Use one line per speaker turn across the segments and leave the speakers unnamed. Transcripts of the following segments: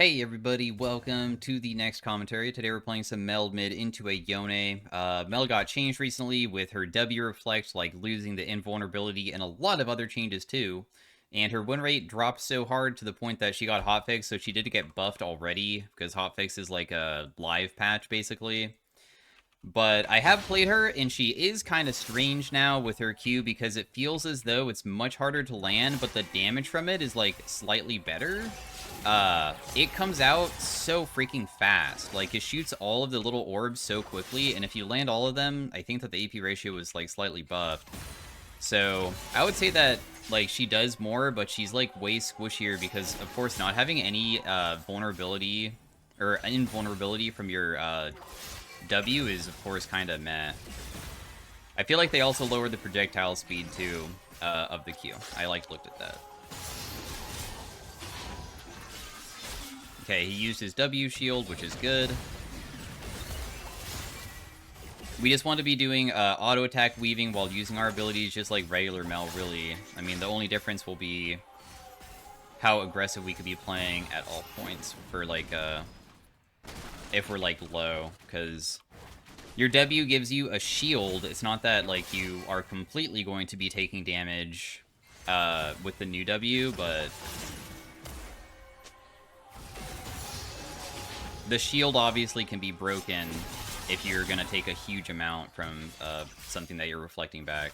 Hey everybody, welcome to the next commentary. Today we're playing some Mel mid into a Yone. Mel got changed recently with her W reflect, like losing the invulnerability, and a lot of other changes too. And her win rate dropped so hard to the point that she got hotfix, so she did get buffed already, because hotfix is like a live patch basically. But I have played her, and she is kind of strange now with her Q because it feels as though it's much harder to land, but the damage from it is like slightly better. It comes out so freaking fast. Like, it shoots all of the little orbs so quickly, and if you land all of them, I think that the AP ratio is like slightly buffed. So I would say that like she does more, but she's like way squishier because of course not having any vulnerability or invulnerability from your W is of course kind of meh. I feel like they also lowered the projectile speed too of the Q. I looked at that. Okay, he used his W shield, which is good. We just want to be doing auto attack weaving while using our abilities just like regular Mel, really. I mean, the only difference will be how aggressive we could be playing at all points for like if we're like low, because your W gives you a shield. It's not that like you are completely going to be taking damage with the new W, but the shield obviously can be broken if you're going to take a huge amount from something that you're reflecting back.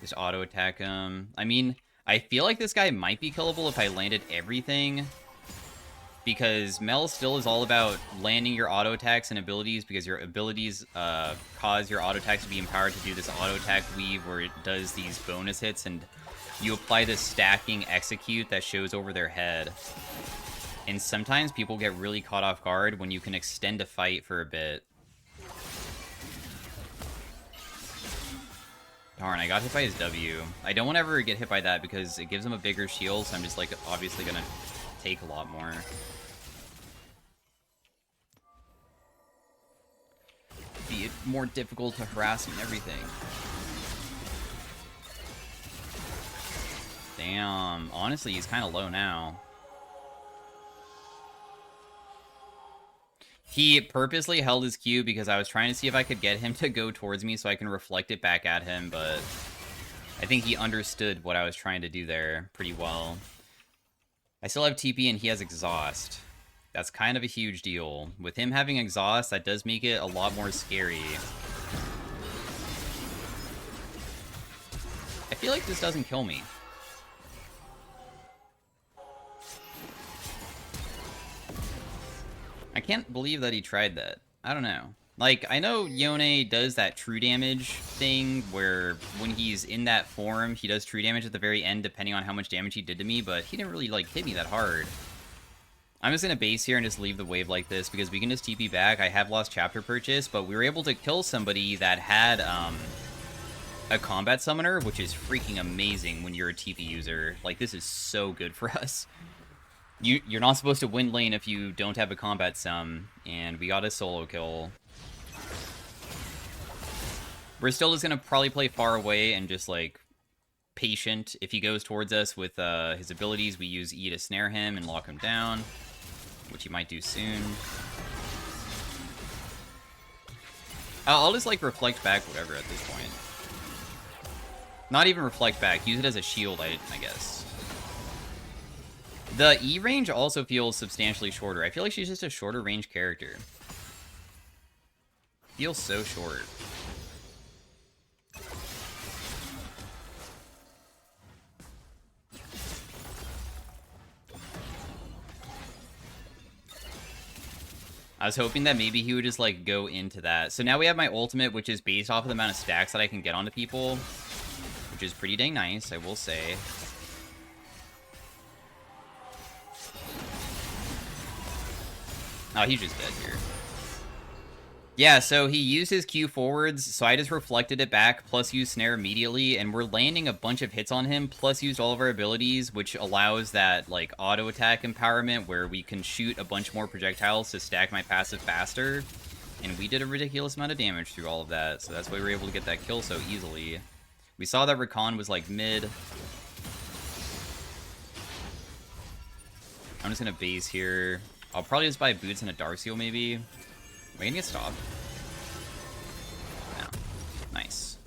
Just auto attack him. I mean, I feel like this guy might be killable if I landed everything, because Mel still is all about landing your auto attacks and abilities, because your abilities cause your auto attacks to be empowered to do this auto attack weave where it does these bonus hits, and you apply this stacking execute that shows over their head. And sometimes people get really caught off guard when you can extend a fight for a bit. Darn, I got hit by his W. I don't want to ever get hit by that because it gives him a bigger shield, so I'm just like obviously gonna take a lot more. Be more difficult to harass and everything. Damn, honestly, he's kind of low now. He purposely held his Q because I was trying to see if I could get him to go towards me so I can reflect it back at him, but I think he understood what I was trying to do there pretty well. I still have TP and he has exhaust. That's kind of a huge deal. With him having exhaust, that does make it a lot more scary. I feel like this doesn't kill me. I can't believe that he tried that. I don't know. Like, I know Yone does that true damage thing where when he's in that form, he does true damage at the very end depending on how much damage he did to me, but he didn't really, like, hit me that hard. I'm just gonna base here and just leave the wave like this because we can just TP back. I have lost chapter purchase, but we were able to kill somebody that had, a combat summoner, which is freaking amazing when you're a TP user. Like, this is so good for us. You're not supposed to win lane if you don't have a combat sum, and we got a solo kill. We're still just gonna probably play far away and just, like, patient. If he goes towards us with his abilities, we use E to snare him and lock him down, which he might do soon. I'll just, like, reflect back whatever at this point. Not even reflect back, use it as a shield, I guess. The E range also feels substantially shorter. I feel like she's just a shorter range character. Feels so short. I was hoping that maybe he would just, like, go into that. So now we have my ultimate, which is based off of the amount of stacks that I can get onto people, which is pretty dang nice, I will say. Oh, he's just dead here. Yeah, so he used his Q forwards, so I just reflected it back, plus used Snare immediately, and we're landing a bunch of hits on him, plus used all of our abilities, which allows that, like, auto attack empowerment where we can shoot a bunch more projectiles to stack my passive faster, and we did a ridiculous amount of damage through all of that, so that's why we were able to get that kill so easily. We saw that Rakan was, like, mid. I'm just gonna base here. I'll probably just buy boots and a Dark Seal, maybe. Am I gonna get stopped? No. Nice.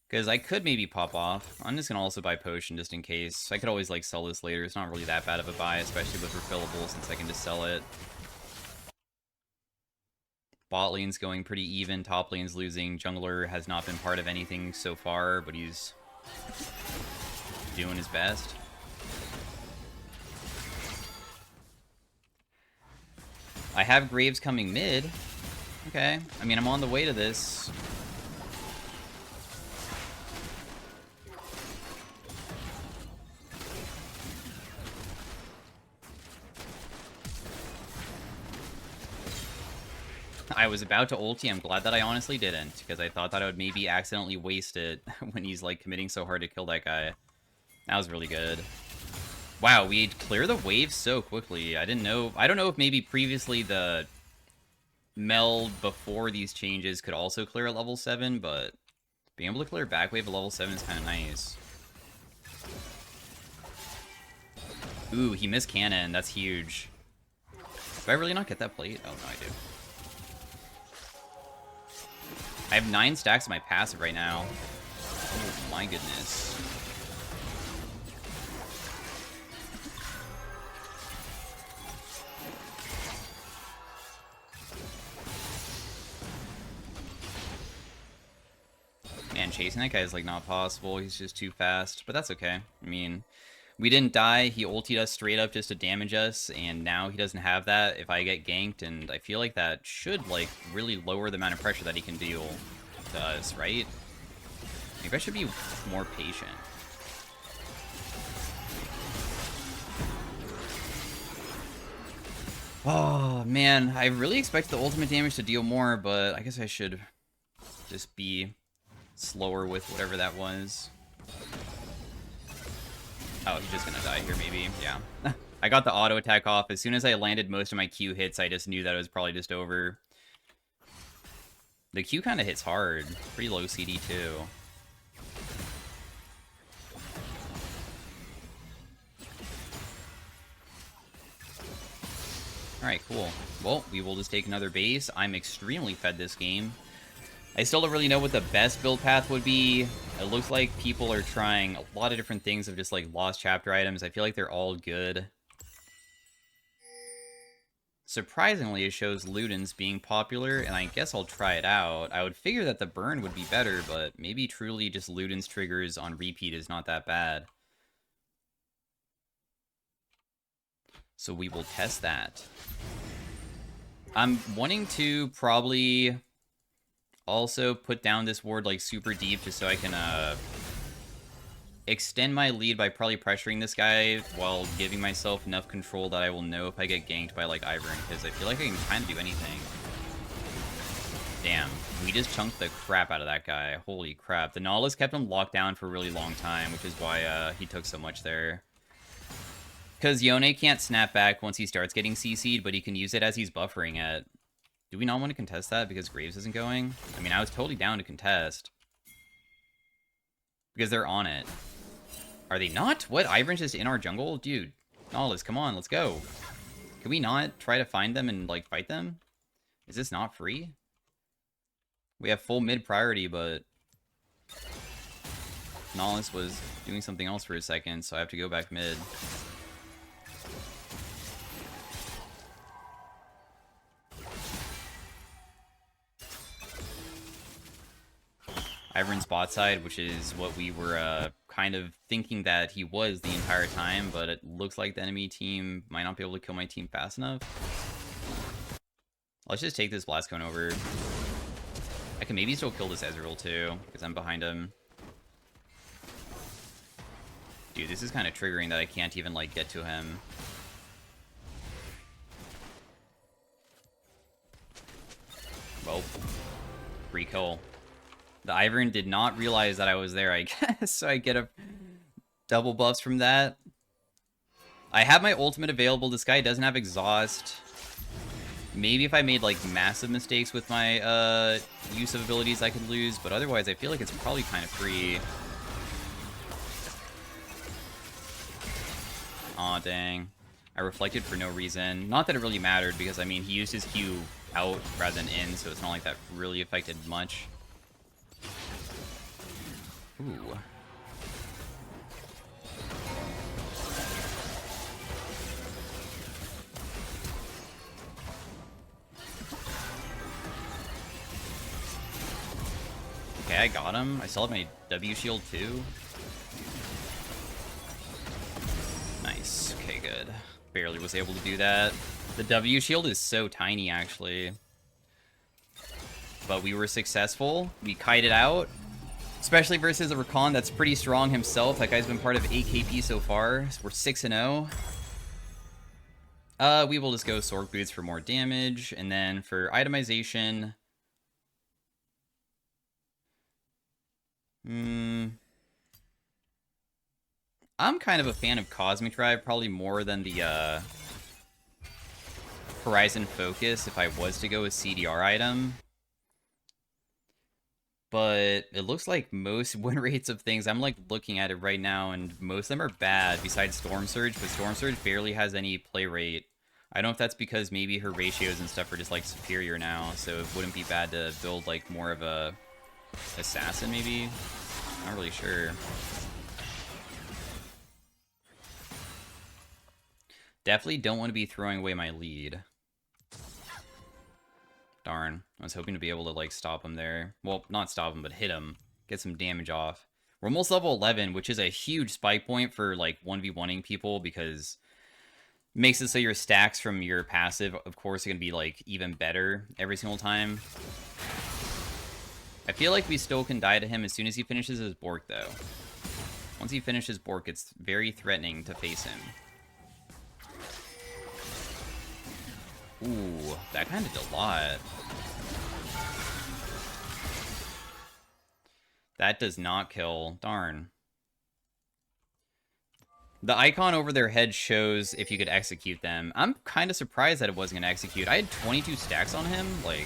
Because I could maybe pop off. I'm just gonna also buy potion just in case. I could always like sell this later. It's not really that bad of a buy, especially with refillable, since I can just sell it. Bot lane's going pretty even. Top lane's losing. Jungler has not been part of anything so far, but he's doing his best. I have Graves coming mid. Okay. I mean, I'm on the way to this. I was about to ulti. I'm glad that I honestly didn't, because I thought that I would maybe accidentally waste it when he's like committing so hard to kill that guy. That was really good. Wow, we clear the wave so quickly. I didn't know. I don't know if maybe previously the Mel before these changes could also clear at level 7, but being able to clear back wave at level 7 is kind of nice. Ooh, he missed cannon. That's huge. Do I really not get that plate? Oh, no, I do. I have 9 stacks of my passive right now. Oh my goodness. Man, chasing that guy is like not possible. He's just too fast, but that's okay. I mean, we didn't die. He ultied us straight up just to damage us, and now he doesn't have that if I get ganked, and I feel like that should, like, really lower the amount of pressure that he can deal to us, right? Maybe I should be more patient. Oh, man. I really expected the ultimate damage to deal more, but I guess I should just be slower with whatever that was. Oh, he's just gonna die here, maybe. Yeah. I got the auto attack off. As soon as I landed most of my Q hits, I just knew that it was probably just over. The Q kind of hits hard. Pretty low CD, too. Alright, cool. Well, we will just take another base. I'm extremely fed this game. I still don't really know what the best build path would be. It looks like people are trying a lot of different things of just, like, lost chapter items. I feel like they're all good. Surprisingly, it shows Ludens being popular, and I guess I'll try it out. I would figure that the burn would be better, but maybe truly just Ludens triggers on repeat is not that bad. So we will test that. I'm wanting to probably also put down this ward like super deep just so I can extend my lead by probably pressuring this guy while giving myself enough control that I will know if I get ganked by like Ivern, because I feel like I can kind of do anything. Damn, we just chunked the crap out of that guy. Holy crap. The Nautilus kept him locked down for a really long time, which is why he took so much there. Because Yone can't snap back once he starts getting CC'd, but he can use it as he's buffering it. Do we not want to contest that because Graves isn't going? I mean, I was totally down to contest. Because they're on it. Are they not? What? Ivern's just in our jungle? Dude, Nautilus, come on, let's go. Can we not try to find them and, like, fight them? Is this not free? We have full mid priority, but Nautilus was doing something else for a second, so I have to go back mid. Ivern's bot side, which is what we were kind of thinking that he was the entire time, but it looks like the enemy team might not be able to kill my team fast enough. Let's just take this blast cone over. I can maybe still kill this Ezreal too, because I'm behind him. Dude, this is kind of triggering that I can't even, like, get to him. Well, free kill. The Ivern did not realize that I was there, I guess, so I get a double buffs from that. I have my ultimate available. This guy doesn't have exhaust. Maybe if I made, like, massive mistakes with my use of abilities, I could lose, but otherwise I feel like it's probably kind of free. Aw, dang. I reflected for no reason. Not that it really mattered, because, I mean, he used his Q out rather than in, so it's not like that really affected much. Ooh. Okay, I got him. I still have my W shield too. Nice. Okay, good. Barely was able to do that. The W shield is so tiny, actually. But we were successful. We kited out. Especially versus a Rakan that's pretty strong himself. That guy's been part of 8KP so far. So we're 6-0. We will just go Sork Boots for more damage. And then for itemization... I'm kind of a fan of Cosmic Drive, probably more than the Horizon Focus if I was to go with CDR item. But it looks like most win rates of things, I'm like looking at it right now, and most of them are bad besides Storm Surge, but Storm Surge barely has any play rate. I don't know if that's because maybe her ratios and stuff are just like superior now, so it wouldn't be bad to build like more of a assassin maybe? Not really sure. Definitely don't want to be throwing away my lead. Darn. I was hoping to be able to, like, stop him there. Well, not stop him, but hit him. Get some damage off. We're almost level 11, which is a huge spike point for, like, 1v1ing people, because it makes it so your stacks from your passive, of course, are going to be, like, even better every single time. I feel like we still can die to him as soon as he finishes his Bork, though. Once he finishes Bork, it's very threatening to face him. Ooh, that kind of did a lot. That does not kill. Darn. The icon over their head shows if you could execute them. I'm kind of surprised that it wasn't going to execute. I had 22 stacks on him. Like,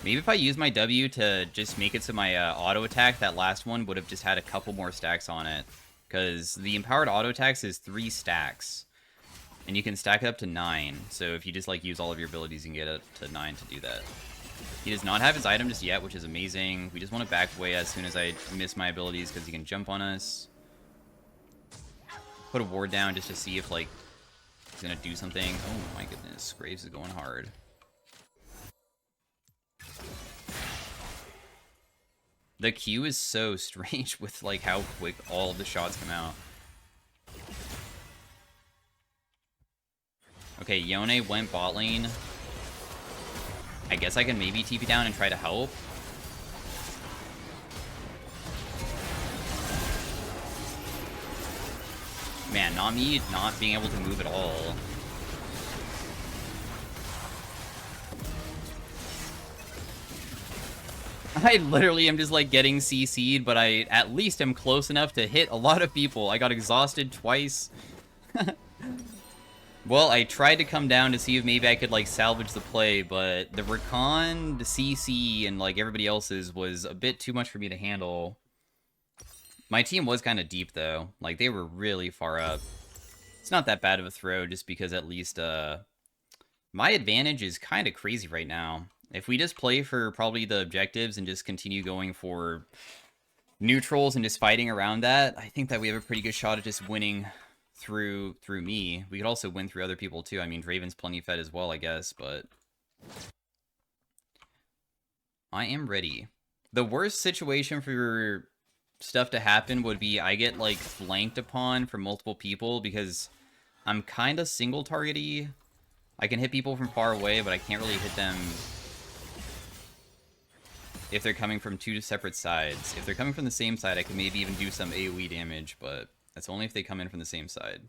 maybe if I used my W to just make it so my auto attack, that last one would have just had a couple more stacks on it. Because the empowered auto attacks is 3 stacks. And you can stack it up to 9. So if you just, like, use all of your abilities, you can get it to 9 to do that. He does not have his item just yet, which is amazing. We just want to back away as soon as I miss my abilities, because he can jump on us. Put a ward down just to see if, like, he's going to do something. Oh my goodness, Graves is going hard. The Q is so strange with, like, how quick all of the shots come out. Okay, Yone went bot lane. I guess I can maybe TP down and try to help. Man, not me not being able to move at all. I literally am just like getting CC'd, but I at least am close enough to hit a lot of people. I got exhausted twice. Well, I tried to come down to see if maybe I could, like, salvage the play, but the Rakan, the CC, and, like, everybody else's was a bit too much for me to handle. My team was kind of deep, though. Like, they were really far up. It's not that bad of a throw, just because at least, my advantage is kind of crazy right now. If we just play for probably the objectives and just continue going for neutrals and just fighting around that, I think that we have a pretty good shot at just winning through me. We could also win through other people too. I mean, Draven's plenty fed as well, I guess, but I am ready. The worst situation for stuff to happen would be I get, like, flanked upon from multiple people, because I'm kind of single target-y. I can hit people from far away, but I can't really hit them if they're coming from 2 separate sides. If they're coming from the same side, I can maybe even do some AoE damage, but that's only if they come in from the same side.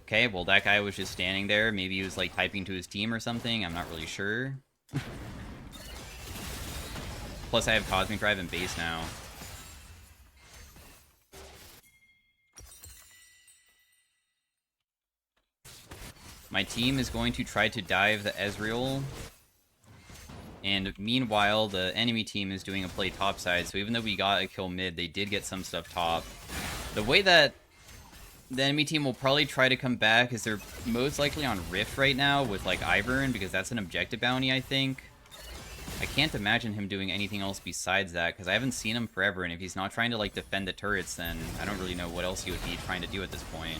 Okay, well, that guy was just standing there. Maybe he was, like, typing to his team or something. I'm not really sure. Plus, I have Cosmic Drive and base now. My team is going to try to dive the Ezreal And meanwhile, the enemy team is doing a play topside, so even though we got a kill mid, they did get some stuff top. The way that the enemy team will probably try to come back is they're most likely on Rift right now with, like, Ivern, because that's an objective bounty, I think. I can't imagine him doing anything else besides that, because I haven't seen him forever, and if he's not trying to, like, defend the turrets, then I don't really know what else he would be trying to do at this point.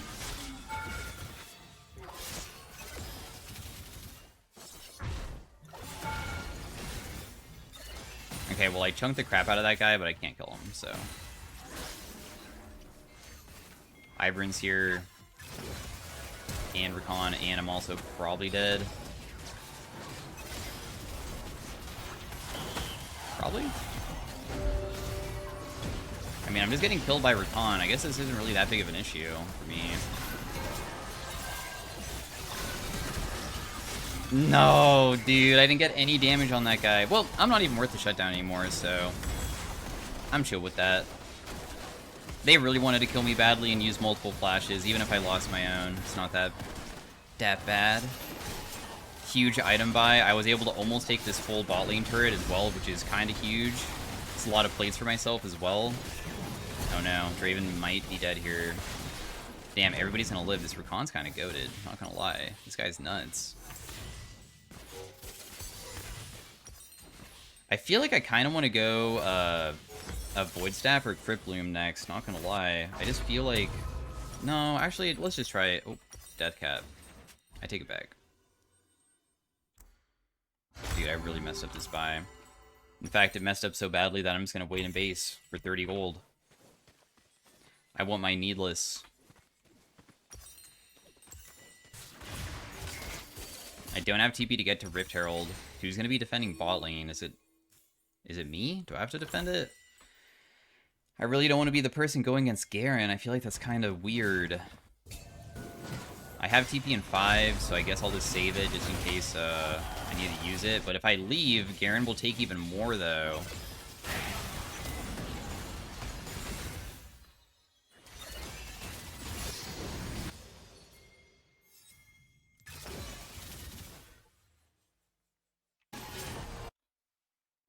Okay, well, I chunked the crap out of that guy, but I can't kill him, so... Ivern's here. And Recon, and I'm also probably dead. Probably? I mean, I'm just getting killed by Recon. I guess this isn't really that big of an issue for me. No, dude, I didn't get any damage on that guy. Well, I'm not even worth the shutdown anymore, so I'm chill with that. They really wanted to kill me badly and use multiple flashes, even if I lost my own. It's not that bad. Huge item buy. I was able to almost take this full bot lane turret as well, which is kind of huge. It's a lot of plates for myself as well. Oh no, Draven might be dead here. Damn, everybody's gonna live. This Recon's kind of goated, not gonna lie. This guy's nuts. I feel like I kind of want to go a Void Staff or Crypt Bloom next, not gonna lie. I just feel like... No, actually, let's just try it. Oh, Death Cap. I take it back. Dude, I really messed up this buy. In fact, it messed up so badly that I'm just gonna wait in base for 30 gold. I want my Needless. I don't have TP to get to Rift Herald. Who's gonna be defending bot lane? Is it me? Do I have to defend it? I really don't want to be the person going against Garen. I feel like that's kind of weird. I have TP in 5, so I guess I'll just save it just in case I need to use it. But if I leave, Garen will take even more, though.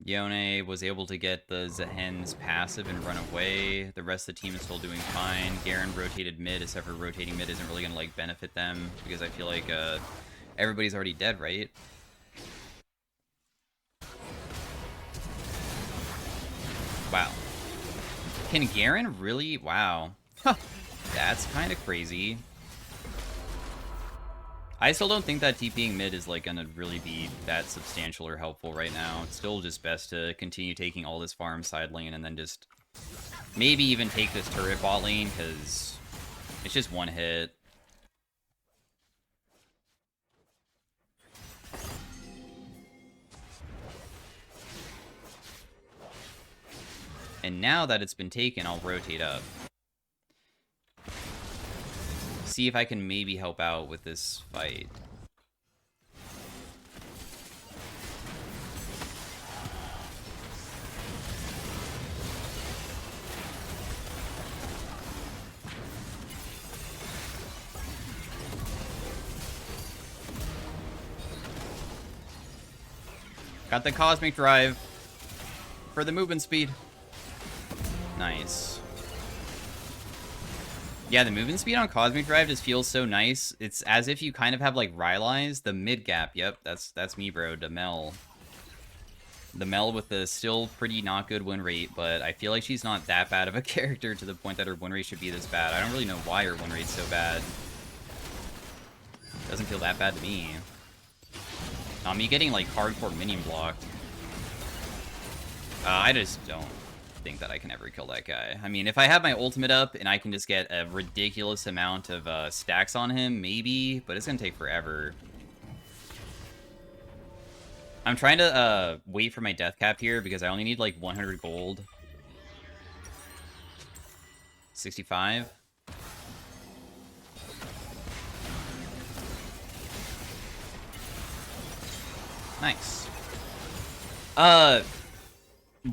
Yone was able to get the Zehen's passive and run away. The rest of the team is still doing fine. Garen rotated mid, except for rotating mid isn't really going to, like, benefit them, because I feel like everybody's already dead, right? Wow. Can Garen really? Wow. Huh. That's kind of crazy. I still don't think that TPing mid is, like, gonna really be that substantial or helpful right now. It's still just best to continue taking all this farm side lane and then just maybe even take this turret bot lane, because it's just one hit. And now that it's been taken, I'll rotate up. See if I can maybe help out with this fight. Got the Cosmic Drive for the movement speed. Nice. Yeah, the movement speed on Cosmic Drive just feels so nice. It's as if you kind of have, like, Rylai's, the mid gap. Yep, that's me, bro. The Mel. The Mel with the still pretty not good win rate, but I feel like she's not that bad of a character to the point that her win rate should be this bad. I don't really know why her win rate's so bad. Doesn't feel that bad to me. Not me getting, like, hardcore minion blocked. I just don't think that I can ever kill that guy. I mean, if I have my ultimate up and I can just get a ridiculous amount of stacks on him, maybe, but it's gonna take forever. I'm trying to wait for my death cap here because I only need like 100 gold. 65. Nice.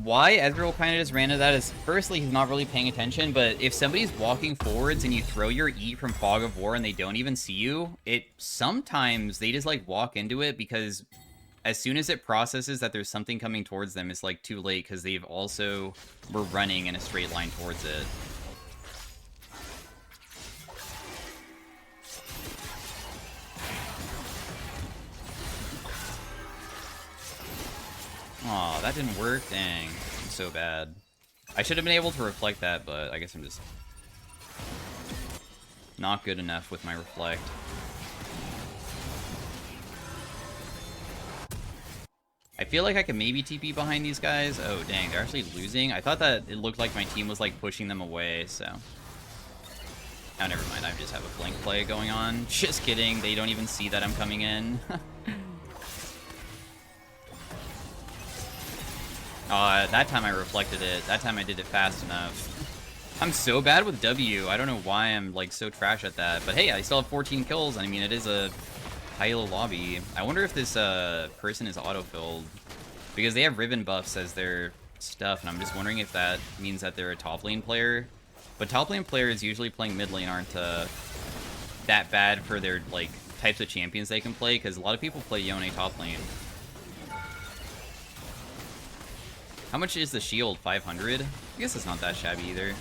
Why Ezreal kind of just ran into that is, firstly, he's not really paying attention, but if somebody's walking forwards and you throw your E from Fog of War and they don't even see you, sometimes they just, like, walk into it because as soon as it processes that there's something coming towards them, it's like too late because they've also were running in a straight line towards it. Aw, that didn't work. Dang, I'm so bad. I should have been able to reflect that, but I guess I'm just not good enough with my reflect. I feel like I can maybe TP behind these guys. Oh, dang, they're actually losing. I thought that it looked like my team was, like, pushing them away, so... Oh, never mind. I just have a flank play going on. Just kidding. They don't even see that I'm coming in. That time I reflected it. That time I did it fast enough. I'm so bad with W. I don't know why I'm, like, so trash at that. But hey, I still have 14 kills. I mean, it is a high-elo lobby. I wonder if this person is auto-filled. Because they have ribbon buffs as their stuff, and I'm just wondering if that means that they're a top lane player. But top lane players usually playing mid lane aren't that bad for their, like, types of champions they can play, because a lot of people play Yone top lane. How much is the shield? 500? I guess it's not that shabby either.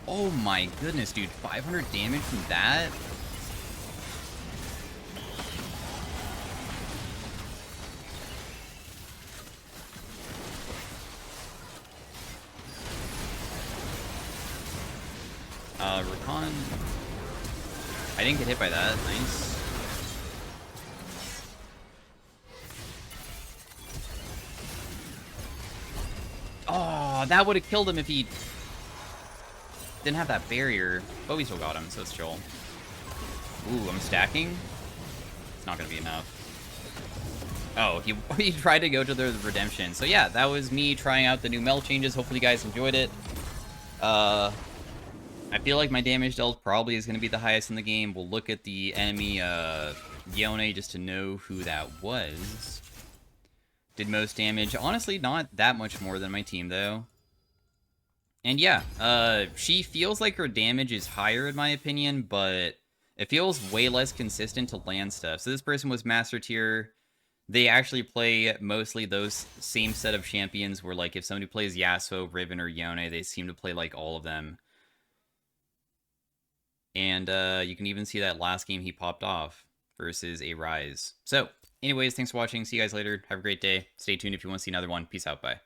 Oh my goodness, dude. 500 damage from that? Recon. I didn't get hit by that. Nice. Oh, that would have killed him if he didn't have that barrier. But we still got him, so it's chill. Ooh, I'm stacking. It's not going to be enough. Oh, he tried to go to the redemption. So yeah, that was me trying out the new Mel changes. Hopefully you guys enjoyed it. I feel like my damage dealt probably is going to be the highest in the game. We'll look at the enemy Yone just to know who that was. Did most damage. Honestly, not that much more than my team, though. And yeah, she feels like her damage is higher in my opinion, but it feels way less consistent to land stuff. So this person was Master Tier. They actually play mostly those same set of champions where, like, if somebody plays Yasuo, Riven, or Yone, they seem to play, like, all of them. And you can even see that last game he popped off versus a Rise. So, anyways, thanks for watching. See you guys later. Have a great day. Stay tuned if you want to see another one. Peace out. Bye.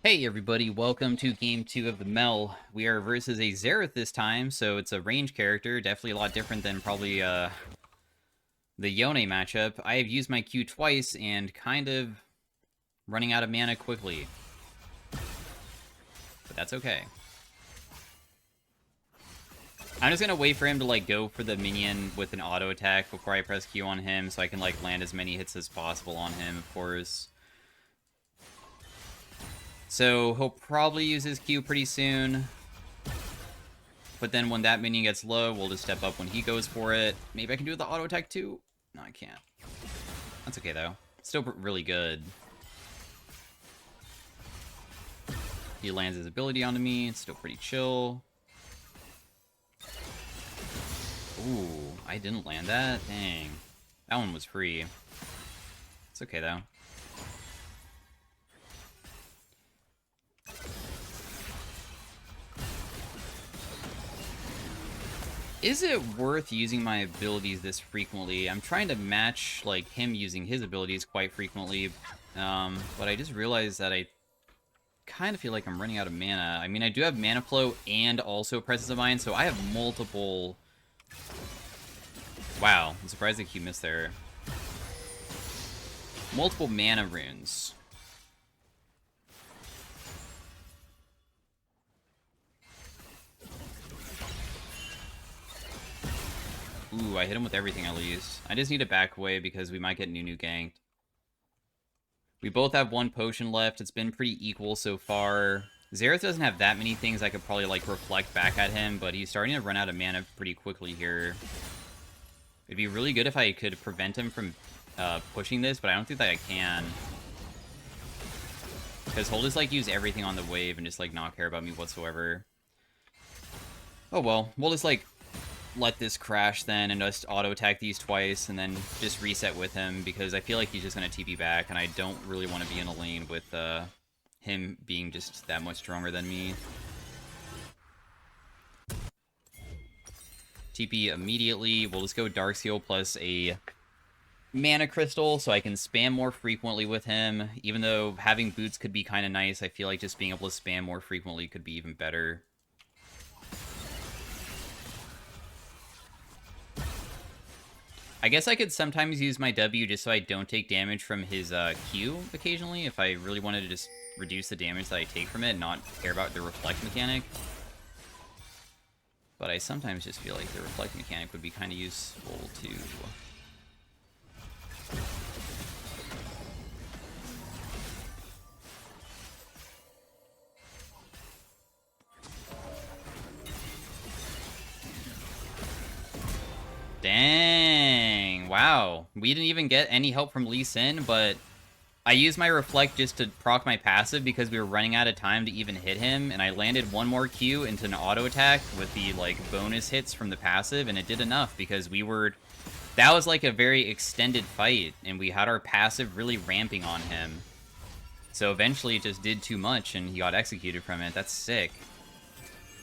Hey, everybody. Welcome to Game 2 of the Mel. We are versus a Xerath this time, so it's a range character. Definitely a lot different than probably the Yone matchup. I have used my Q twice and kind of running out of mana quickly. But that's okay. I'm just gonna wait for him to, like, go for the minion with an auto attack before I press Q on him, so I can, like, land as many hits as possible on him, of course. So he'll probably use his Q pretty soon. But then when that minion gets low, we'll just step up when he goes for it. Maybe I can do the auto attack too? No, I can't. That's okay, though. Still really good. He lands his ability onto me. It's still pretty chill. Ooh, I didn't land that? Dang. That one was free. It's okay, though. Is it worth using my abilities this frequently? I'm trying to match, like, him using his abilities quite frequently. But I just realized that I kind of feel like I'm running out of mana. I mean, I do have Mana Flow and also Presence of Mind, so I have multiple... Wow, I'm surprised that you missed there. Multiple mana runes. Ooh, I hit him with everything at least. I just need to back away because we might get Nunu ganked. We both have one potion left. It's been pretty equal so far. Xerath doesn't have that many things I could probably, like, reflect back at him, but he's starting to run out of mana pretty quickly here. It'd be really good if I could prevent him from pushing this, but I don't think that I can. Because he'll just, like, use everything on the wave and just, like, not care about me whatsoever. Oh well, we'll just, like, let this crash then and just auto-attack these twice and then just reset with him, because I feel like he's just going to TP back, and I don't really want to be in a lane with him being just that much stronger than me. TP immediately. We'll just go Dark Seal plus a Mana Crystal so I can spam more frequently with him. Even though having boots could be kind of nice, I feel like just being able to spam more frequently could be even better. I guess I could sometimes use my W just so I don't take damage from his Q occasionally, if I really wanted to just reduce the damage that I take from it and not care about the reflect mechanic. But I sometimes just feel like the reflect mechanic would be kind of useful too. Dang, wow. We didn't even get any help from Lee Sin, but I used my Reflect just to proc my passive because we were running out of time to even hit him, and I landed one more Q into an auto attack with the, like, bonus hits from the passive, and it did enough because we were... That was, like, a very extended fight, and we had our passive really ramping on him. So eventually it just did too much, and he got executed from it. That's sick.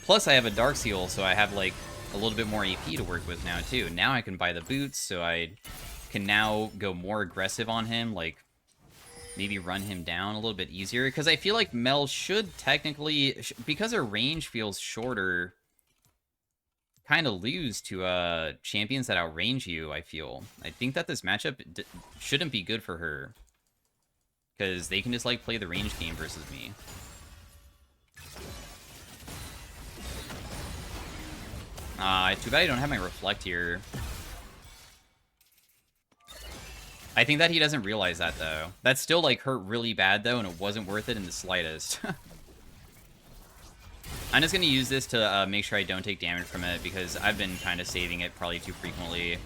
Plus, I have a Dark Seal, so I have, like, a little bit more AP to work with now, too. Now I can buy the boots, so I can now go more aggressive on him, like, maybe run him down a little bit easier. Because I feel like Mel should technically, because her range feels shorter, kind of lose to champions that outrange you, I feel. I think that this matchup shouldn't be good for her. Because they can just, like, play the range game versus me. Too bad I don't have my Reflect here. I think that he doesn't realize that, though. That still, like, hurt really bad, though, and it wasn't worth it in the slightest. I'm just gonna use this to make sure I don't take damage from it, because I've been kind of saving it probably too frequently.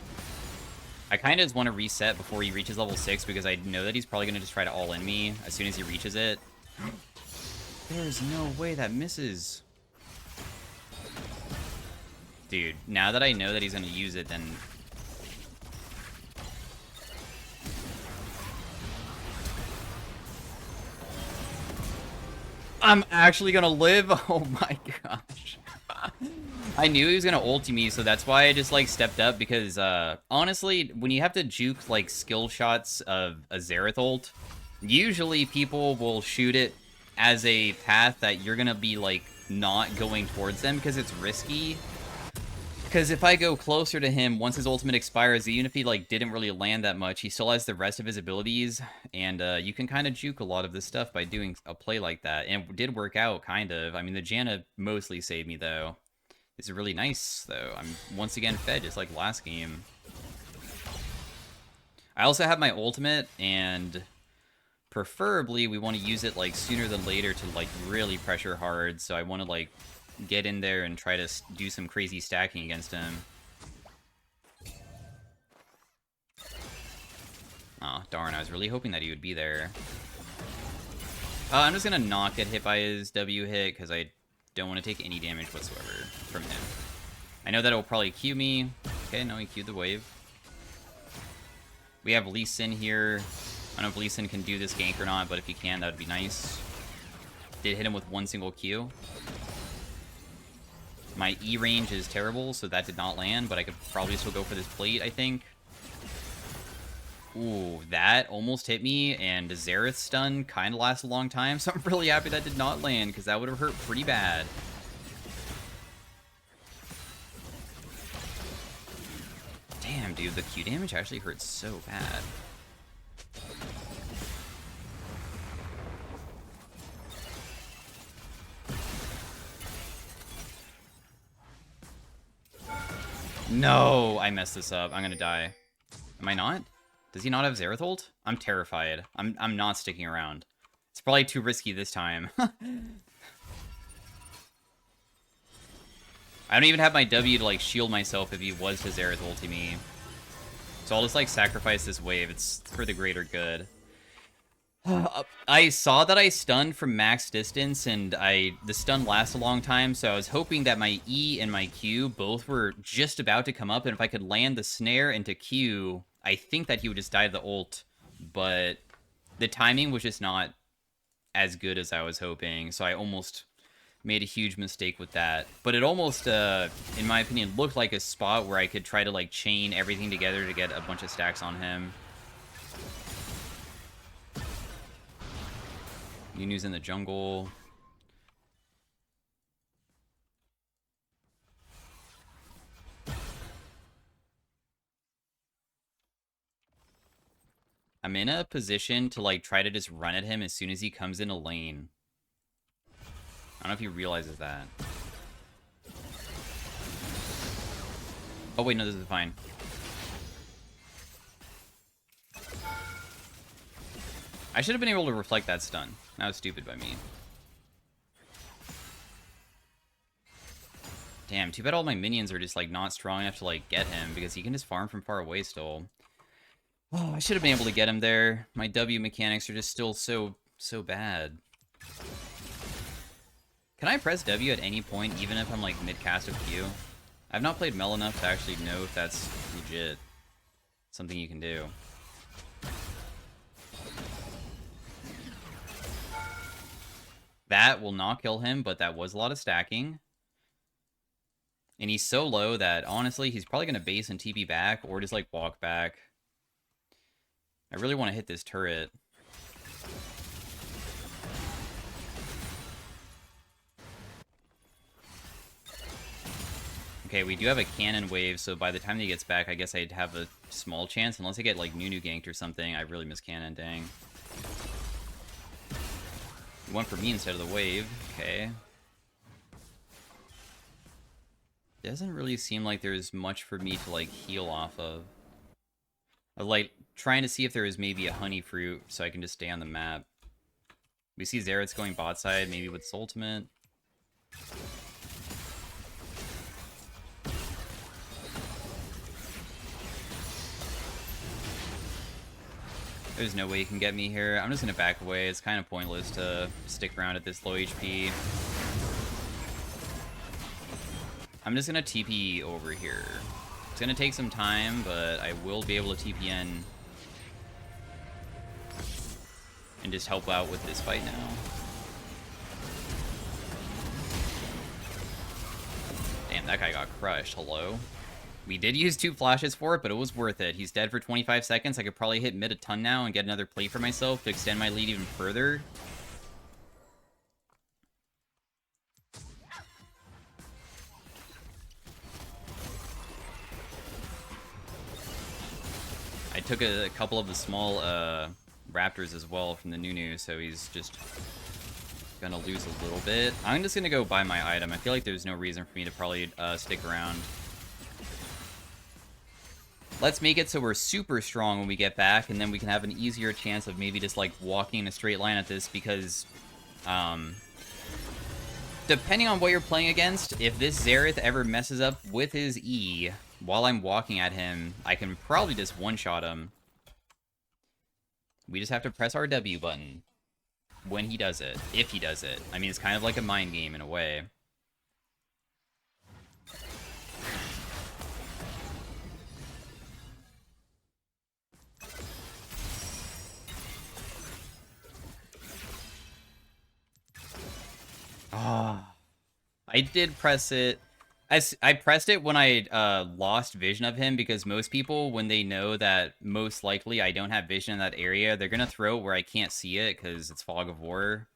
I kind of just want to reset before he reaches level 6, because I know that he's probably gonna just try to all-in me as soon as he reaches it. There's no way that misses. Dude, now that I know that he's gonna use it, then... I'm actually gonna live? Oh my gosh. I knew he was gonna ulti me, so that's why I just, like, stepped up, because, honestly, when you have to juke, like, skill shots of a Xerath ult, usually people will shoot it as a path that you're gonna be, like, not going towards them, because it's risky. Because if I go closer to him, once his ultimate expires, even if he, like, didn't really land that much, he still has the rest of his abilities, and you can kind of juke a lot of this stuff by doing a play like that, and it did work out, kind of. I mean, the Janna mostly saved me, though. This is really nice, though. I'm once again fed, just like last game. I also have my ultimate, and preferably we want to use it, like, sooner than later to, like, really pressure hard, so I want to, like, get in there and try to do some crazy stacking against him. Oh, darn, I was really hoping that he would be there. I'm just gonna not get hit by his W hit, because I don't want to take any damage whatsoever from him. I know that it'll probably Q me. Okay, no, he Q'd the wave. We have Lee Sin here. I don't know if Lee Sin can do this gank or not, but if he can, that would be nice. Did hit him with one single Q. My E range is terrible, so that did not land, but I could probably still go for this plate, I think. Ooh, that almost hit me, and Xerath stun kind of lasts a long time, so I'm really happy that did not land, because that would have hurt pretty bad. Damn, dude, the Q damage actually hurts so bad. No, I messed this up. I'm gonna die. Am I not? Does he not have Xerath ult? I'm terrified. I'm not sticking around. It's probably too risky this time. I don't even have my W to, like, shield myself if he was to Xerath ulti me. So I'll just, like, sacrifice this wave. It's for the greater good. I saw that I stunned from max distance, and the stun lasts a long time, so I was hoping that my E and my Q both were just about to come up, and if I could land the snare into Q, I think that he would just die to the ult, but the timing was just not as good as I was hoping, so I almost made a huge mistake with that. But it almost, in my opinion, looked like a spot where I could try to, like, chain everything together to get a bunch of stacks on him. Yunu's in the jungle. I'm in a position to, like, try to just run at him as soon as he comes in a lane. I don't know if he realizes that. Oh, wait, no, this is fine. I should have been able to reflect that stun. That was stupid by me. Damn, too bad all my minions are just, like, not strong enough to, like, get him, because he can just farm from far away still. Oh, I should have been able to get him there. My W mechanics are just still so bad. Can I press W at any point, even if I'm, like, mid-cast of Q? I've not played Mel enough to actually know if that's legit. Something you can do. That will not kill him, but that was a lot of stacking. And he's so low that, honestly, he's probably going to base and TP back, or just, like, walk back. I really want to hit this turret. Okay, we do have a cannon wave, so by the time he gets back, I guess I'd have a small chance. Unless I get, like, Nunu ganked or something. I really miss cannon, dang. He went for me instead of the wave. Okay. Doesn't really seem like there's much for me to, like, heal off of. I'm, like, trying to see if there is maybe a honey fruit so I can just stay on the map. We see Xerath's going bot side, maybe with his ultimate. There's no way he can get me here. I'm just going to back away. It's kind of pointless to stick around at this low HP. I'm just going to TP over here. It's going to take some time, but I will be able to TP in and just help out with this fight now. Damn, that guy got crushed. Hello? We did use 2 flashes for it, but it was worth it. He's dead for 25 seconds. I could probably hit mid a ton now and get another play for myself to extend my lead even further. I took a couple of the small raptors as well from the Nunu, so he's just gonna lose a little bit. I'm just gonna go buy my item. I feel like there's no reason for me to probably stick around. Let's make it so we're super strong when we get back, and then we can have an easier chance of maybe just, like, walking in a straight line at this, because, depending on what you're playing against, if this Xerath ever messes up with his E while I'm walking at him, I can probably just one-shot him. We just have to press our W button when he does it, if he does it. I mean, it's kind of like a mind game in a way. Ah, I did press it. I pressed it when I lost vision of him, because most people, when they know that most likely I don't have vision in that area, they're going to throw it where I can't see it because it's Fog of War.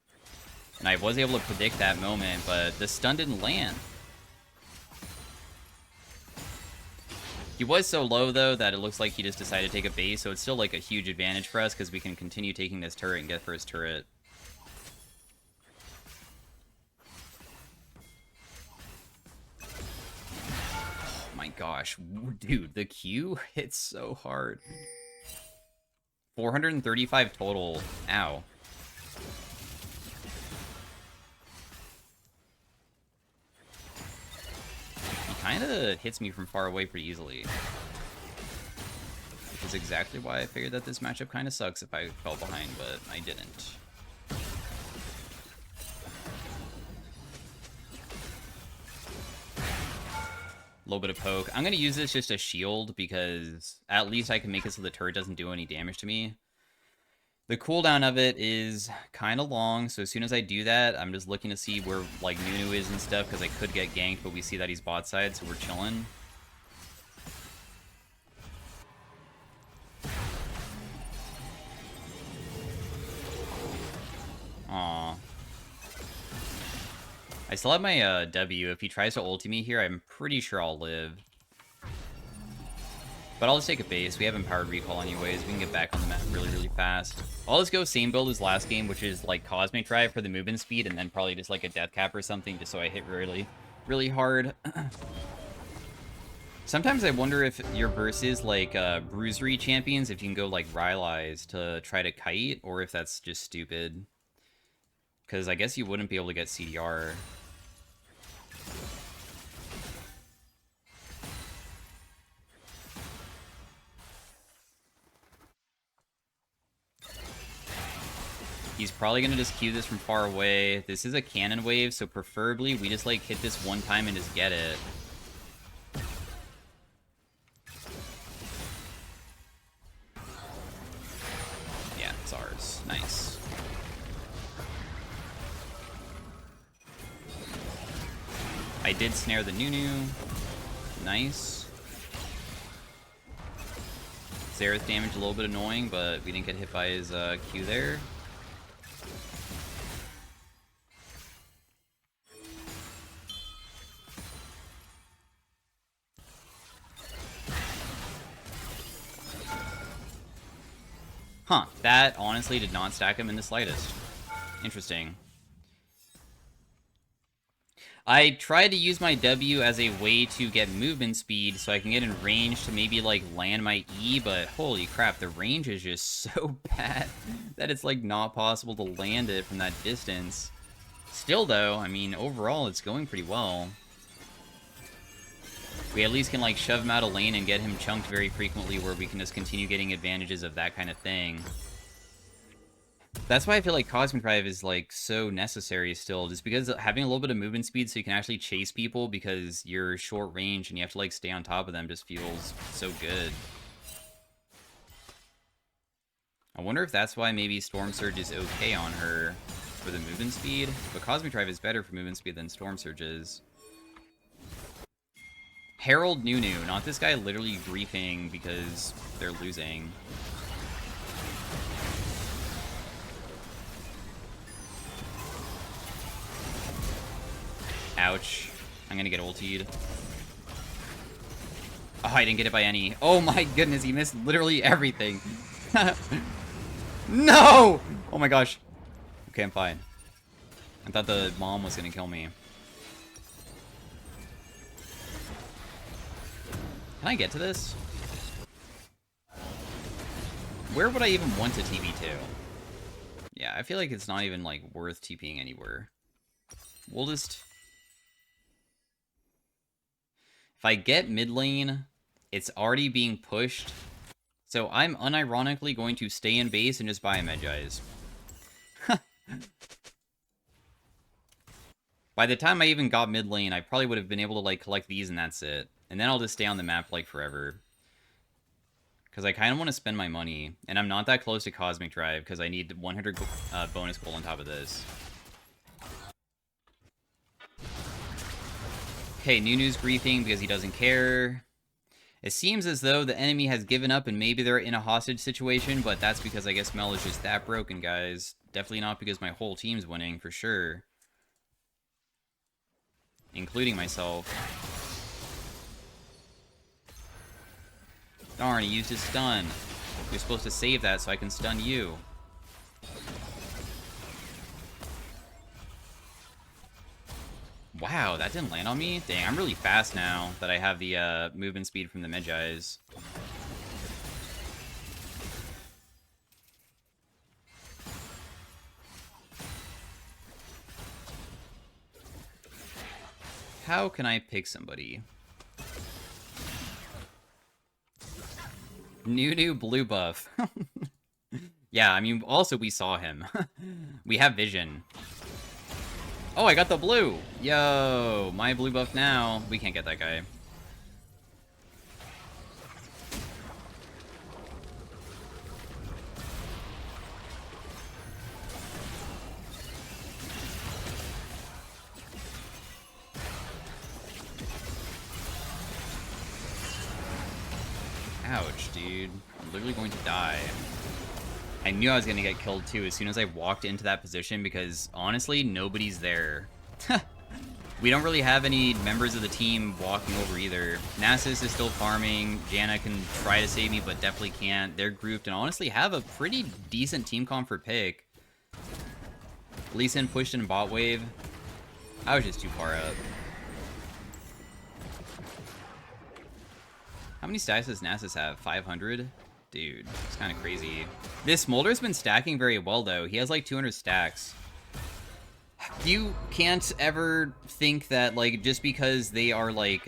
And I was able to predict that moment, but the stun didn't land. He was so low, though, that it looks like he just decided to take a base, so it's still, like, a huge advantage for us because we can continue taking this turret and get first turret. My gosh, dude, the Q hits so hard. 435 total. Ow. He kind of hits me from far away pretty easily, which is exactly why I figured that this matchup kind of sucks if I fell behind, but I didn't. A little bit of poke. I'm going to use this just as shield because at least I can make it so the turret doesn't do any damage to me. The cooldown of it is kind of long, so as soon as I do that, I'm just looking to see where like Nunu is and stuff because I could get ganked, but we see that he's bot side, so we're chilling. Aw. I still have my W. If he tries to ulti me here, I'm pretty sure I'll live. But I'll just take a base. We have empowered recall anyways. We can get back on the map really, really fast. I'll just go same build as last game, which is like Cosmic Drive for the movement speed, and then probably just like a Death Cap or something, just so I hit really, really hard. Sometimes I wonder if your versus like bruisery champions, if you can go like Rylai's to try to kite, or if that's just stupid. Because I guess you wouldn't be able to get CDR. He's probably going to just Q this from far away. This is a cannon wave, so preferably we just like hit this one time and just get it. Yeah, it's ours. Nice. I did snare the Nunu. Nice. Xerath damage a little bit annoying, but we didn't get hit by his Q there. Huh, that honestly did not stack him in the slightest. Interesting. I tried to use my W as a way to get movement speed so I can get in range to maybe like land my E, but holy crap, the range is just so bad that it's like not possible to land it from that distance. Still though, I mean, overall it's going pretty well. We at least can like shove him out of lane and get him chunked very frequently where we can just continue getting advantages of that kind of thing. That's why I feel like Cosmic Drive is like so necessary still, just because having a little bit of movement speed so you can actually chase people because you're short range and you have to like stay on top of them just feels so good. I wonder if that's why maybe Storm Surge is okay on her for the movement speed, but Cosmic Drive is better for movement speed than Storm Surge is. Herald Nunu, not this guy literally griefing because they're losing. Ouch. I'm gonna get ultied. Oh, I didn't get it by any. Oh my goodness, he missed literally everything. No! Oh my gosh. Okay, I'm fine. I thought the mom was gonna kill me. Can I get to this? Where would I even want to TP to? Yeah, I feel like it's not even, like, worth TPing anywhere. We'll just... If I get mid lane, it's already being pushed. So I'm unironically going to stay in base and just buy a Medjai's. By the time I even got mid lane, I probably would have been able to, like, collect these and that's it. And then I'll just stay on the map, like, forever. Because I kind of want to spend my money. And I'm not that close to Cosmic Drive, because I need 100 bonus gold on top of this. Okay, Nunu's griefing because he doesn't care. It seems as though the enemy has given up and maybe they're in a hostage situation, but that's because I guess Mel is just that broken, guys. Definitely not because my whole team's winning, for sure. Including myself. Darn, he used his stun. You're supposed to save that so I can stun you. Wow, that didn't land on me? Dang, I'm really fast now that I have the movement speed from the Medjai's. How can I pick somebody? New blue buff. Yeah, I mean, also we saw him. We have vision. Oh, I got the blue! Yo, my blue buff now. We can't get that guy. Ouch, dude. I'm literally going to die. I knew I was going to get killed too as soon as I walked into that position because, honestly, nobody's there. We don't really have any members of the team walking over either. Nasus is still farming. Janna can try to save me, but definitely can't. They're grouped and honestly have a pretty decent team comp for pick. Lee Sin pushed in bot wave. I was just too far up. How many stacks does Nasus have? 500? Dude, it's kind of crazy. This Smolder's been stacking very well, though. He has like 200 stacks. You can't ever think that, like, just because they are, like,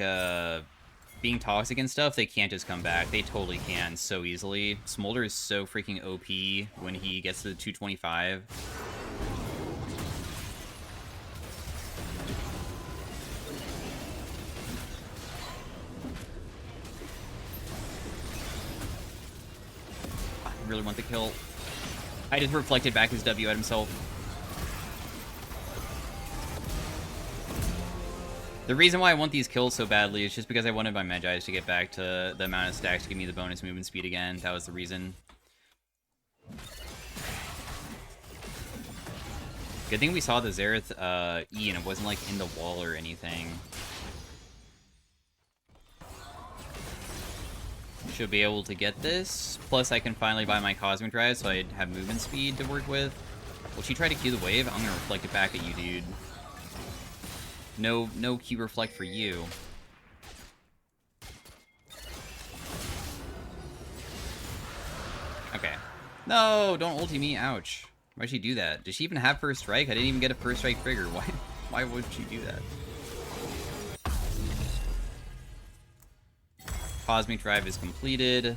being toxic and stuff, they can't just come back. They totally can so easily. Smolder is so freaking OP when he gets to the 225. I really want the kill. I just reflected back his W at himself. The reason why I want these kills so badly is just because I wanted my Magi's to get back to the amount of stacks to give me the bonus movement speed again. That was the reason. Good thing we saw the Xerath E and it wasn't like in the wall or anything. Should be able to get this. Plus I can finally buy my Cosmic Drive so I'd have movement speed to work with. Will she try to Q the wave? I'm gonna reflect it back at you, dude. No Q reflect for you. Okay. No, don't ulti me. Ouch. Why'd she do that? Did she even have first strike? I didn't even get a first strike trigger. Why would she do that? Cosmic Drive is completed.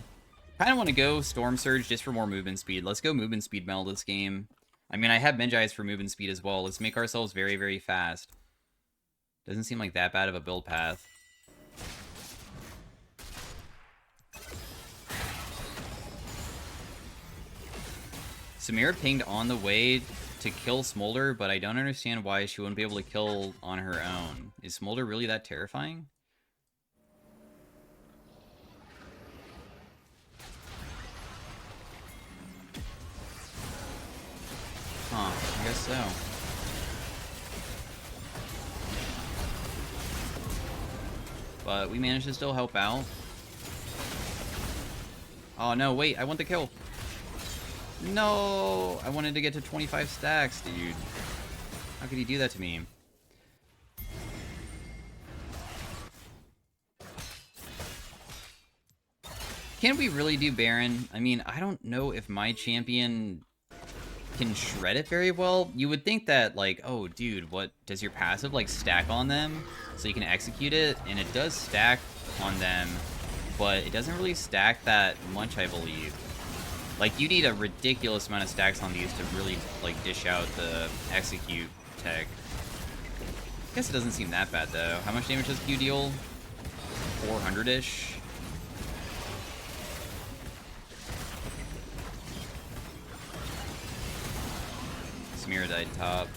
Kind of want to go Storm Surge just for more movement speed. Let's go movement speed meld this game. I mean, I have Menjais for movement speed as well. Let's make ourselves very, very fast. Doesn't seem like that bad of a build path. Samira pinged on the way to kill Smolder, but I don't understand why she wouldn't be able to kill on her own. Is Smolder really that terrifying? Huh, I guess so. But we managed to still help out. Oh no, wait, I want the kill. No, I wanted to get to 25 stacks, dude. How could he do that to me? Can we really do Baron? I mean, I don't know if my champion can shred it very well. You would think that, like, oh, dude, what does your passive, like, stack on them so you can execute it? And it does stack on them, but it doesn't really stack that much, I believe. Like, you need a ridiculous amount of stacks on these to really, like, dish out the execute tech. I guess it doesn't seem that bad, though. How much damage does Q deal? 400-ish? Samira died top.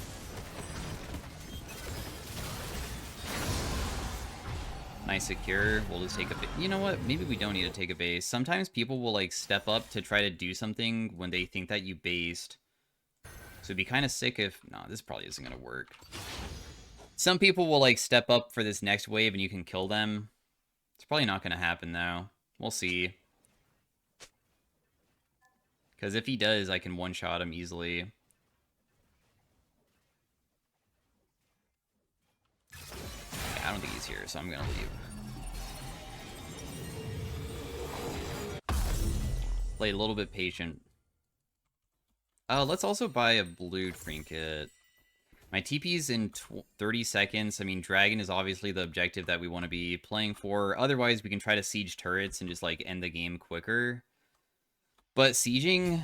Nice secure. We'll just take a base. You know what? Maybe we don't need to take a base. Sometimes people will, like, step up to try to do something when they think that you based. So it'd be kind of sick if... No, this probably isn't going to work. Some people will, like, step up for this next wave and you can kill them. It's probably not going to happen, though. We'll see. Because if he does, I can one-shot him easily. Yeah, I don't think he's here, so I'm going to leave. Played a little bit patient. Let's also buy a blue trinket. My TP's in 30 seconds. I mean, Dragon is obviously the objective that we want to be playing for. Otherwise, we can try to siege turrets and just, like, end the game quicker. But sieging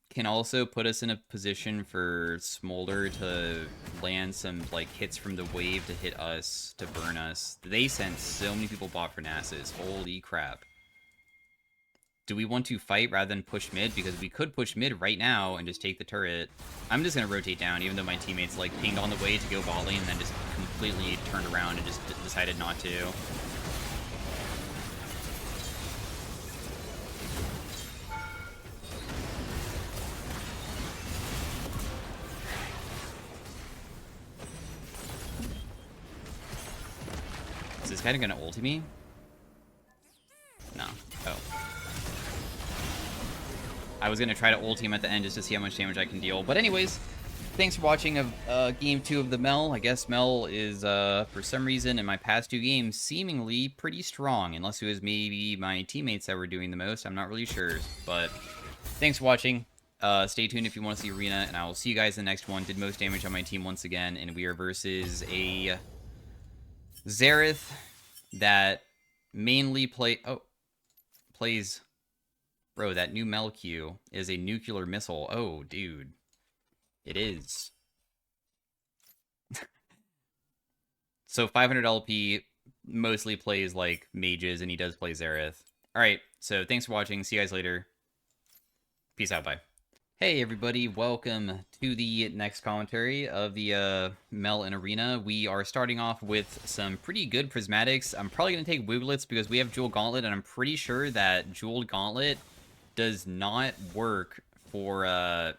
can also put us in a position for Smolder to land some like hits from the wave to hit us, to burn us. They sent so many people bot for Nasus. Holy crap. Do we want to fight rather than push mid? Because we could push mid right now and just take the turret. I'm just going to rotate down, even though my teammates like pinged on the way to go bot lane and then just completely turned around and just decided not to. Is this guy gonna ulti me? No. Oh. I was gonna try to ulti him at the end just to see how much damage I can deal. But anyways, thanks for watching game 2 of the Mel. I guess Mel is, for some reason, in my past 2 games, seemingly pretty strong. Unless it was maybe my teammates that were doing the most. I'm not really sure. But thanks for watching. Stay tuned if you want to see Arena. And I will see you guys in the next one. Did most damage on my team once again. And we are versus a Xerath that mainly plays... Bro, that new Mel Q is a nuclear missile. Oh, dude. It is. So 500 LP mostly plays like mages, and he does play Xerath. Alright, so thanks for watching. See you guys later. Peace out, bye. Hey everybody, welcome to the next commentary of the Mel and Arena. We are starting off with some pretty good prismatics. I'm probably going to take Wooglets because we have Jewel Gauntlet, and I'm pretty sure that Jewel Gauntlet does not work for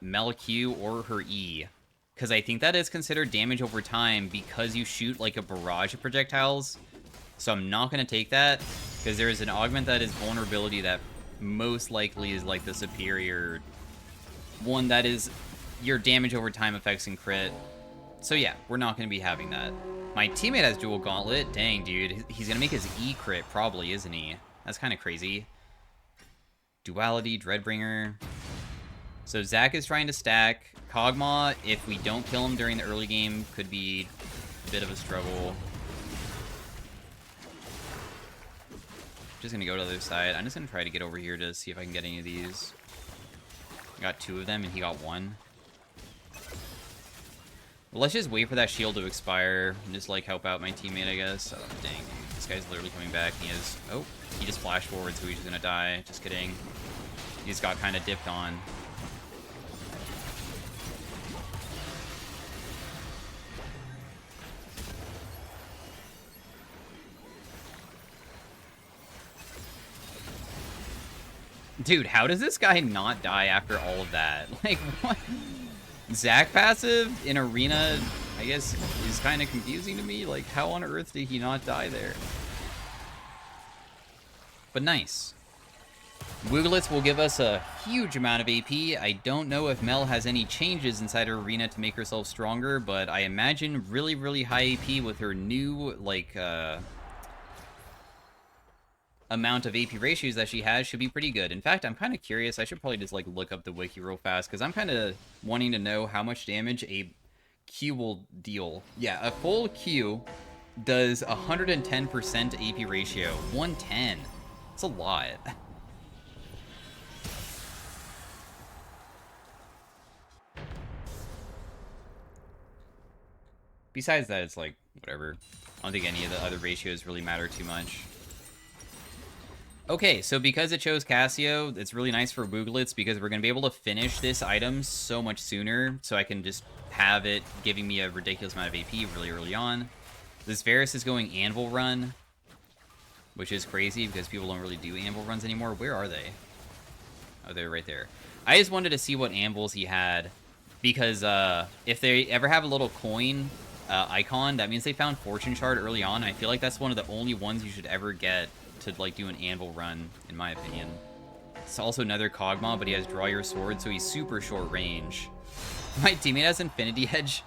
Mel Q or her E. Because I think that is considered damage over time because you shoot like a barrage of projectiles. So I'm not going to take that because there is an augment that is vulnerability that most likely is like the superior one that is your damage over time effects and crit. So yeah, we're not going to be having that. My teammate has Jewel Gauntlet. Dang, dude. He's going to make his E crit probably, isn't he? That's kind of crazy. Duality, Dreadbringer. So Zac is trying to stack. Kog'Maw, if we don't kill him during the early game, could be a bit of a struggle. Just going to go to the other side. I'm just going to try to get over here to see if I can get any of these. I got 2 of them, and he got 1. Well, let's just wait for that shield to expire and just, like, help out my teammate, I guess. Oh, dang, dude. This guy's literally coming back. He has... Oh, he just flashed forward, so he's gonna die. Just kidding. He's got kind of dipped on. Dude, how does this guy not die after all of that? Like, what? Zac passive in Arena, I guess, is kind of confusing to me. Like, how on earth did he not die there? But nice. Wooglets will give us a huge amount of AP. I don't know if Mel has any changes inside her Arena to make herself stronger, but I imagine really, really high AP with her new, like, amount of AP ratios that she has should be pretty good. In fact, I'm kind of curious. I should probably just like look up the wiki real fast because I'm kind of wanting to know how much damage a Q will deal. Yeah, a full Q does 110% AP ratio. 110. It's a lot. Besides that, it's like, whatever. I don't think any of the other ratios really matter too much. Okay, so because it chose Cassio, it's really nice for Wooglets because we're going to be able to finish this item so much sooner, so I can just have it giving me a ridiculous amount of AP really early on. This Varus is going Anvil Run, which is crazy because people don't really do Anvil Runs anymore. Where are they? Oh, they're right there. I just wanted to see what Anvils he had because if they ever have a little coin icon, that means they found Fortune Shard early on. I feel like that's one of the only ones you should ever get to like do an Anvil Run, in my opinion. It's also another Kog'Maw, but he has Draw Your Sword, so he's super short range. My teammate has Infinity Edge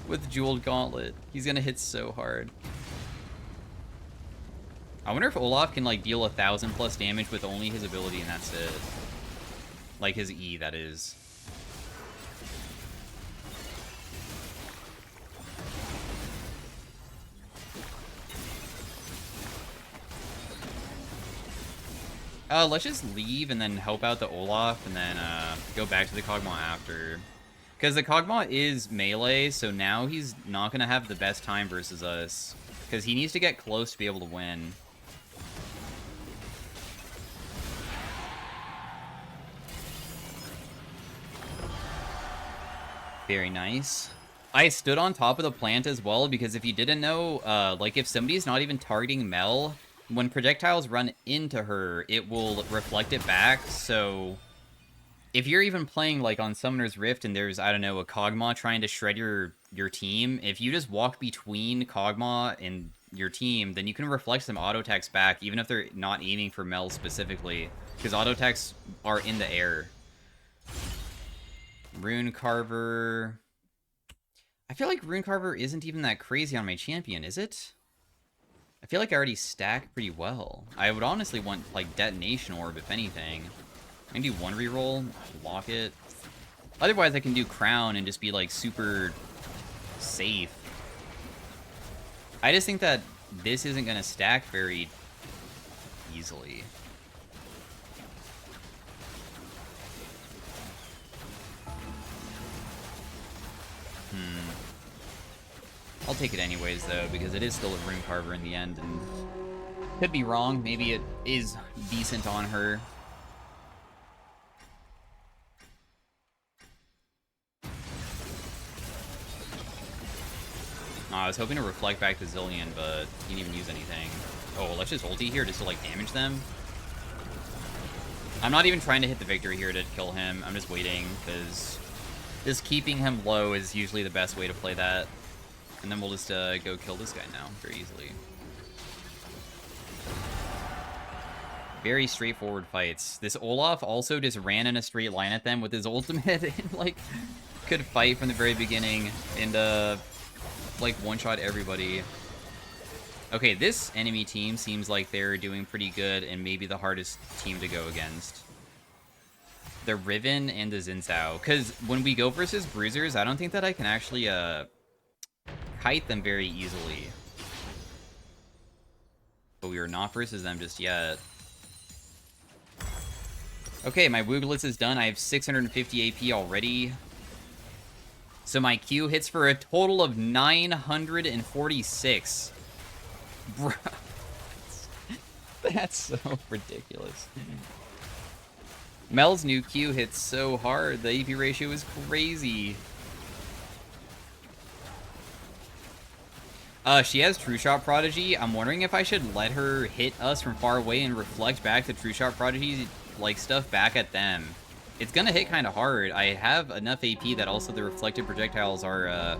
with Jeweled Gauntlet. He's gonna hit so hard. I wonder if Olaf can like deal 1,000+ damage with only his ability and that's it. Like his E, that is. Let's just leave and then help out the Olaf and then go back to the Kog'Maw after. Because the Kog'Maw is melee, so now he's not going to have the best time versus us. Because he needs to get close to be able to win. Very nice. I stood on top of the plant as well, because if you didn't know, like, if somebody's not even targeting Mel, when projectiles run into her, it will reflect it back, so if you're even playing, like, on Summoner's Rift and there's, I don't know, a Kog'Maw trying to shred your team, if you just walk between Kog'Maw and your team, then you can reflect some auto attacks back, even if they're not aiming for Mel specifically, because auto attacks are in the air. Rune Carver... I feel like Rune Carver isn't even that crazy on my champion, is it? I feel like I already stack pretty well. I would honestly want, like, Detonation Orb, if anything. I can do one reroll, lock it. Otherwise, I can do Crown and just be, like, super safe. I just think that this isn't going to stack very easily. I'll take it anyways, though, because it is still a Rune Carver in the end, and could be wrong. Maybe it is decent on her. I was hoping to reflect back to Zillion, but he didn't even use anything. Oh, let's just ulti here just to, like, damage them. I'm not even trying to hit the victory here to kill him. I'm just waiting, because just keeping him low is usually the best way to play that. And then we'll just go kill this guy now, very easily. Very straightforward fights. This Olaf also just ran in a straight line at them with his ultimate and, like, could fight from the very beginning and, like, one-shot everybody. Okay, this enemy team seems like they're doing pretty good and maybe the hardest team to go against. The Riven and the Xin. Because when we go versus Bruisers, I don't think that I can actually, kite them very easily. But we are not versus them just yet. Okay, my Wooglitz is done. I have 650 AP already. So my Q hits for a total of 946. Bro. That's so ridiculous. Mel's new Q hits so hard. The AP ratio is crazy. She has True Shot Prodigy. I'm wondering if I should let her hit us from far away and reflect back the True Shot Prodigy, like, stuff back at them. It's gonna hit kind of hard. I have enough AP that also the reflected projectiles are,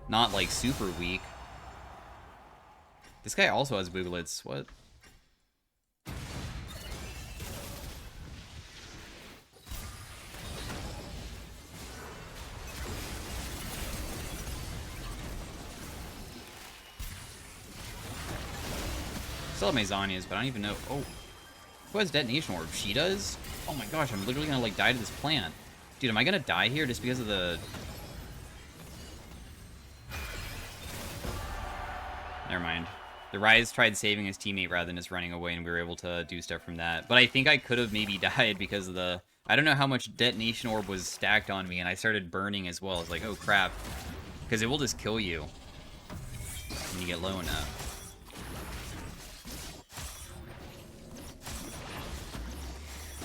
not, like, super weak. This guy also has Booglets. What? Still have my Zhonya's, but I don't even know. Oh, who has Detonation Orb? She does? Oh my gosh, I'm literally gonna, like, die to this plant. Dude, am I gonna die here just because of the... Never mind. The Ryze tried saving his teammate rather than just running away, and we were able to do stuff from that. But I think I could have maybe died because of the... I don't know how much Detonation Orb was stacked on me, and I started burning as well. I was like, oh crap. Because it will just kill you when you get low enough.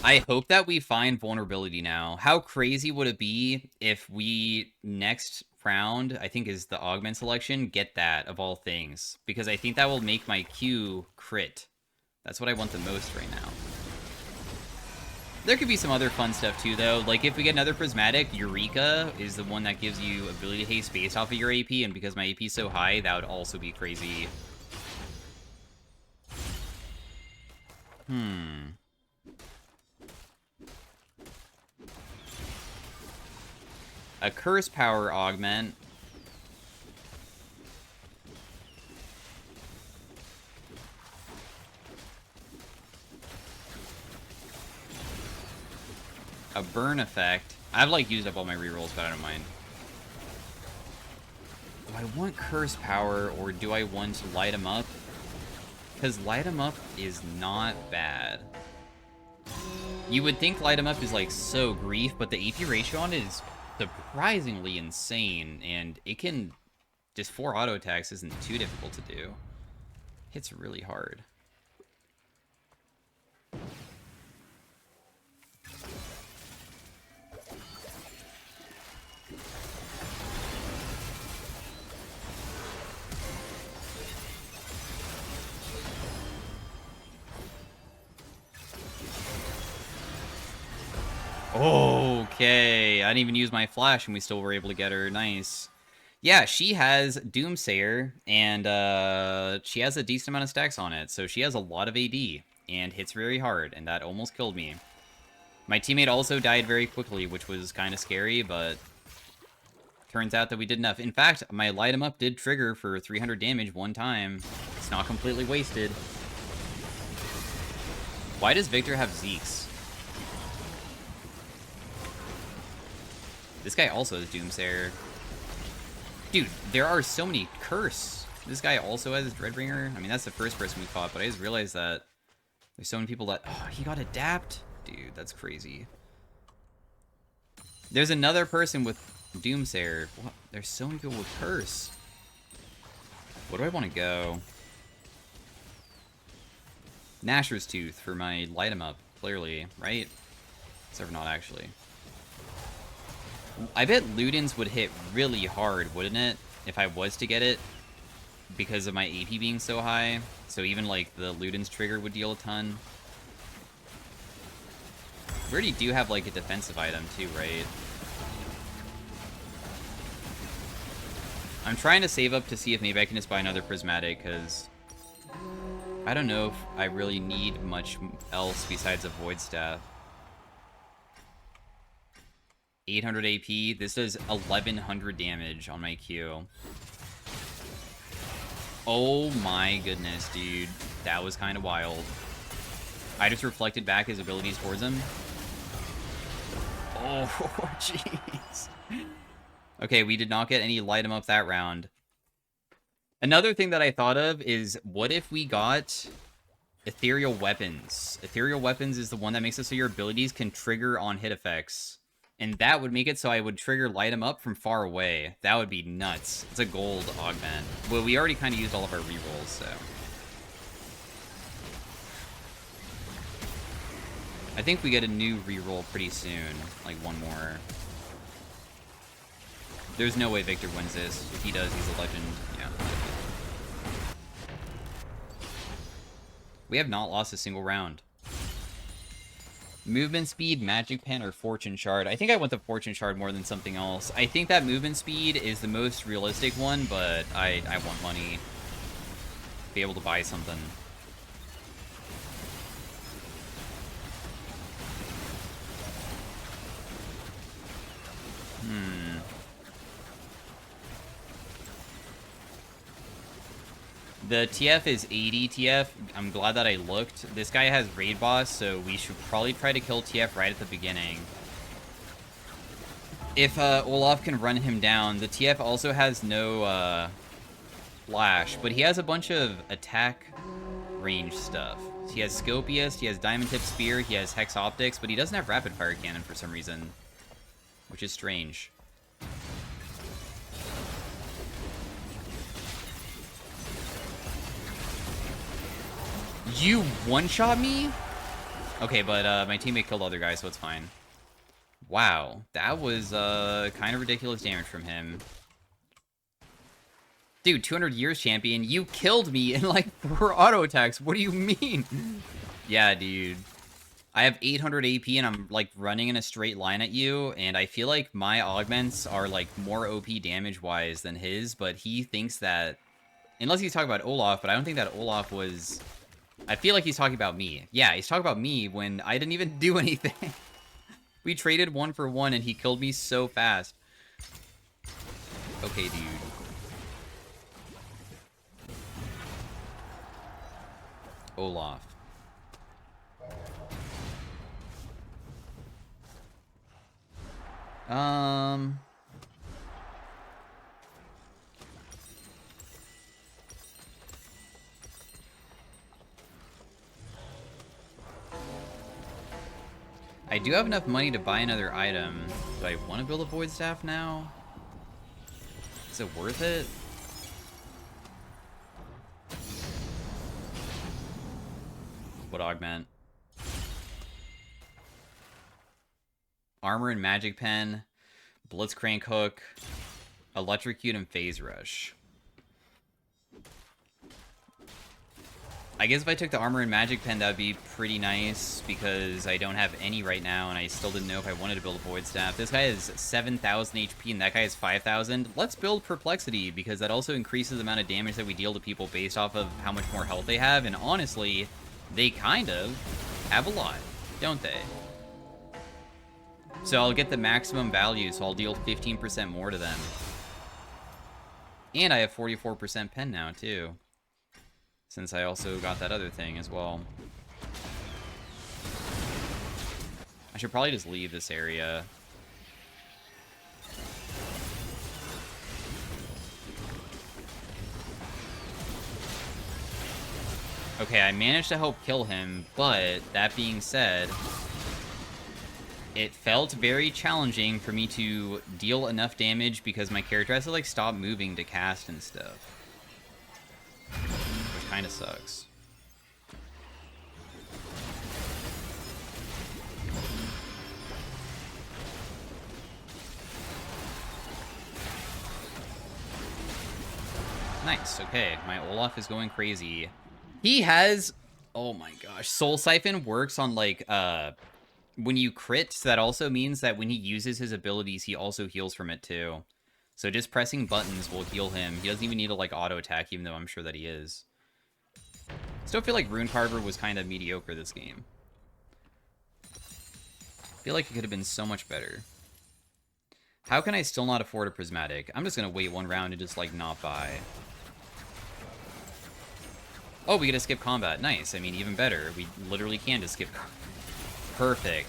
I hope that we find vulnerability now. How crazy would it be if we, next round, I think is the augment selection, get that, of all things? Because I think that will make my Q crit. That's what I want the most right now. There could be some other fun stuff too, though. Like, if we get another Prismatic, Eureka is the one that gives you ability to haste based off of your AP, and because my AP is so high, that would also be crazy. A Curse Power Augment. A Burn Effect. I've, like, used up all my rerolls, but I don't mind. Do I want Curse Power, or do I want to Light 'em Up? Because Light 'em Up is not bad. You would think light 'em up is like so grief, but the AP ratio on it is surprisingly insane, and it can just 4 auto attacks isn't too difficult to do. Hits really hard. Okay, I didn't even use my flash and we still were able to get her. Nice. Yeah, she has Doomsayer, and she has a decent amount of stacks on it, so she has a lot of AD, and hits very hard, and that almost killed me. My teammate also died very quickly, which was kind of scary, but turns out that we did enough. In fact, my light 'em up did trigger for 300 damage one time. It's not completely wasted. Why does Victor have Zeeks? This guy also has Doomsayer. Dude, there are so many curse. This guy also has Dreadbringer. I mean, that's the first person we fought, but I just realized that there's so many people that... Oh, he got Adapt? Dude, that's crazy. There's another person with Doomsayer. What? There's so many people with curse. What do I want to go? Gnasher's Tooth for my light 'em up, clearly, right? Except for not actually. I bet Ludens would hit really hard, wouldn't it? If I was to get it. Because of my AP being so high. So even, like, the Ludens trigger would deal a ton. We already do have, like, a defensive item, too, right? I'm trying to save up to see if maybe I can just buy another Prismatic, because... I don't know if I really need much else besides a Void Staff. 800 AP. This does 1100 damage on my Q. Oh my goodness, dude. That was kind of wild. I just reflected back his abilities towards him. Oh, jeez. Okay, we did not get any light 'em up that round. Another thing that I thought of is, what if we got Ethereal Weapons? Ethereal Weapons is the one that makes it so your abilities can trigger on hit effects. And that would make it so I would trigger light 'em up from far away. That would be nuts. It's a gold augment. Well, we already kind of used all of our rerolls, so... I think we get a new reroll pretty soon. Like, one more. There's no way Victor wins this. If he does, he's a legend. Yeah. We have not lost a single round. Movement speed, magic pen, or fortune shard. I think I went the fortune shard more than something else. I think that movement speed is the most realistic one, but I want money. Be able to buy something. The TF is 80 TF. I'm glad that I looked. This guy has raid boss, so we should probably try to kill TF right at the beginning. If Olaf can run him down, the TF also has no flash, but he has a bunch of attack range stuff. He has Scopius, he has Diamond Tip Spear, he has Hex Optics, but he doesn't have Rapid Fire Cannon for some reason, which is strange. You one-shot me? Okay, but my teammate killed other guys, so it's fine. Wow, that was kind of ridiculous damage from him. Dude, 200 years champion, you killed me in like 4 auto attacks. What do you mean? Yeah, dude. I have 800 AP and I'm like running in a straight line at you, and I feel like my augments are like more OP damage-wise than his, but he thinks that... Unless he's talking about Olaf, but I don't think that Olaf was... I feel like he's talking about me. Yeah, he's talking about me when I didn't even do anything. We traded 1 for 1 and he killed me so fast. Okay, dude. Olaf. I do have enough money to buy another item. Do I want to build a Void Staff now? Is it worth it? What augment? Armor and Magic Pen, Blitzcrank Hook, Electrocute, and Phase Rush. I guess if I took the Armor and Magic Pen, that would be pretty nice, because I don't have any right now, and I still didn't know if I wanted to build a Void Staff. This guy has 7,000 HP, and that guy has 5,000. Let's build Perplexity, because that also increases the amount of damage that we deal to people based off of how much more health they have, and honestly, they kind of have a lot, don't they? So I'll get the maximum value, so I'll deal 15% more to them. And I have 44% pen now, too. Since I also got that other thing as well. I should probably just leave this area. Okay, I managed to help kill him, but that being said, it felt very challenging for me to deal enough damage because my character has to, like, stop moving to cast and stuff. Which kind of sucks. Nice, okay. My Olaf is going crazy. He has... Oh my gosh. Soul Siphon works on, like, when you crit, that also means that when he uses his abilities, he also heals from it, too. So just pressing buttons will heal him. He doesn't even need to, like, auto-attack, even though I'm sure that he is. Still feel like Rune Carver was kind of mediocre this game. Feel like it could have been so much better. How can I still not afford a Prismatic? I'm just gonna wait one round and just, like, not buy. Oh, we get to skip combat. Nice. I mean, even better. We literally can just skip combat. Perfect.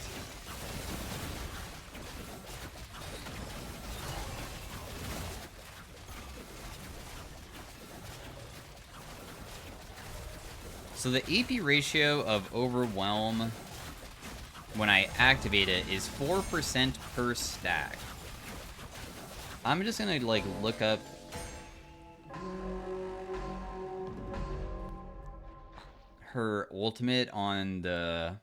So the AP ratio of Overwhelm, when I activate it, is 4% per stack. I'm just gonna, like, look up... her ultimate on the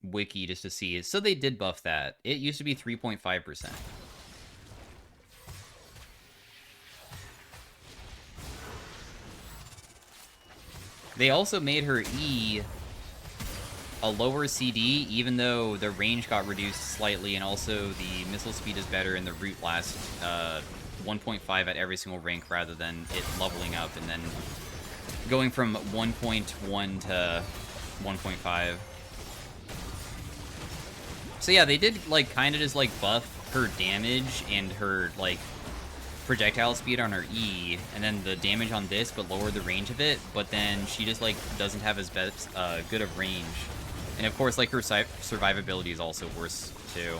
wiki just to see. So they did buff that. It used to be 3.5%. They also made her E a lower CD, even though the range got reduced slightly, and also the missile speed is better, and the root lasts 1.5 at every single rank, rather than it leveling up and then going from 1.1 to 1.5. So yeah, they did, like, kind of just, like, buff her damage and her, like, projectile speed on her E, and then the damage on this, but lower the range of it, but then she just, like, doesn't have as best, good of range. And of course, like, her survivability is also worse, too.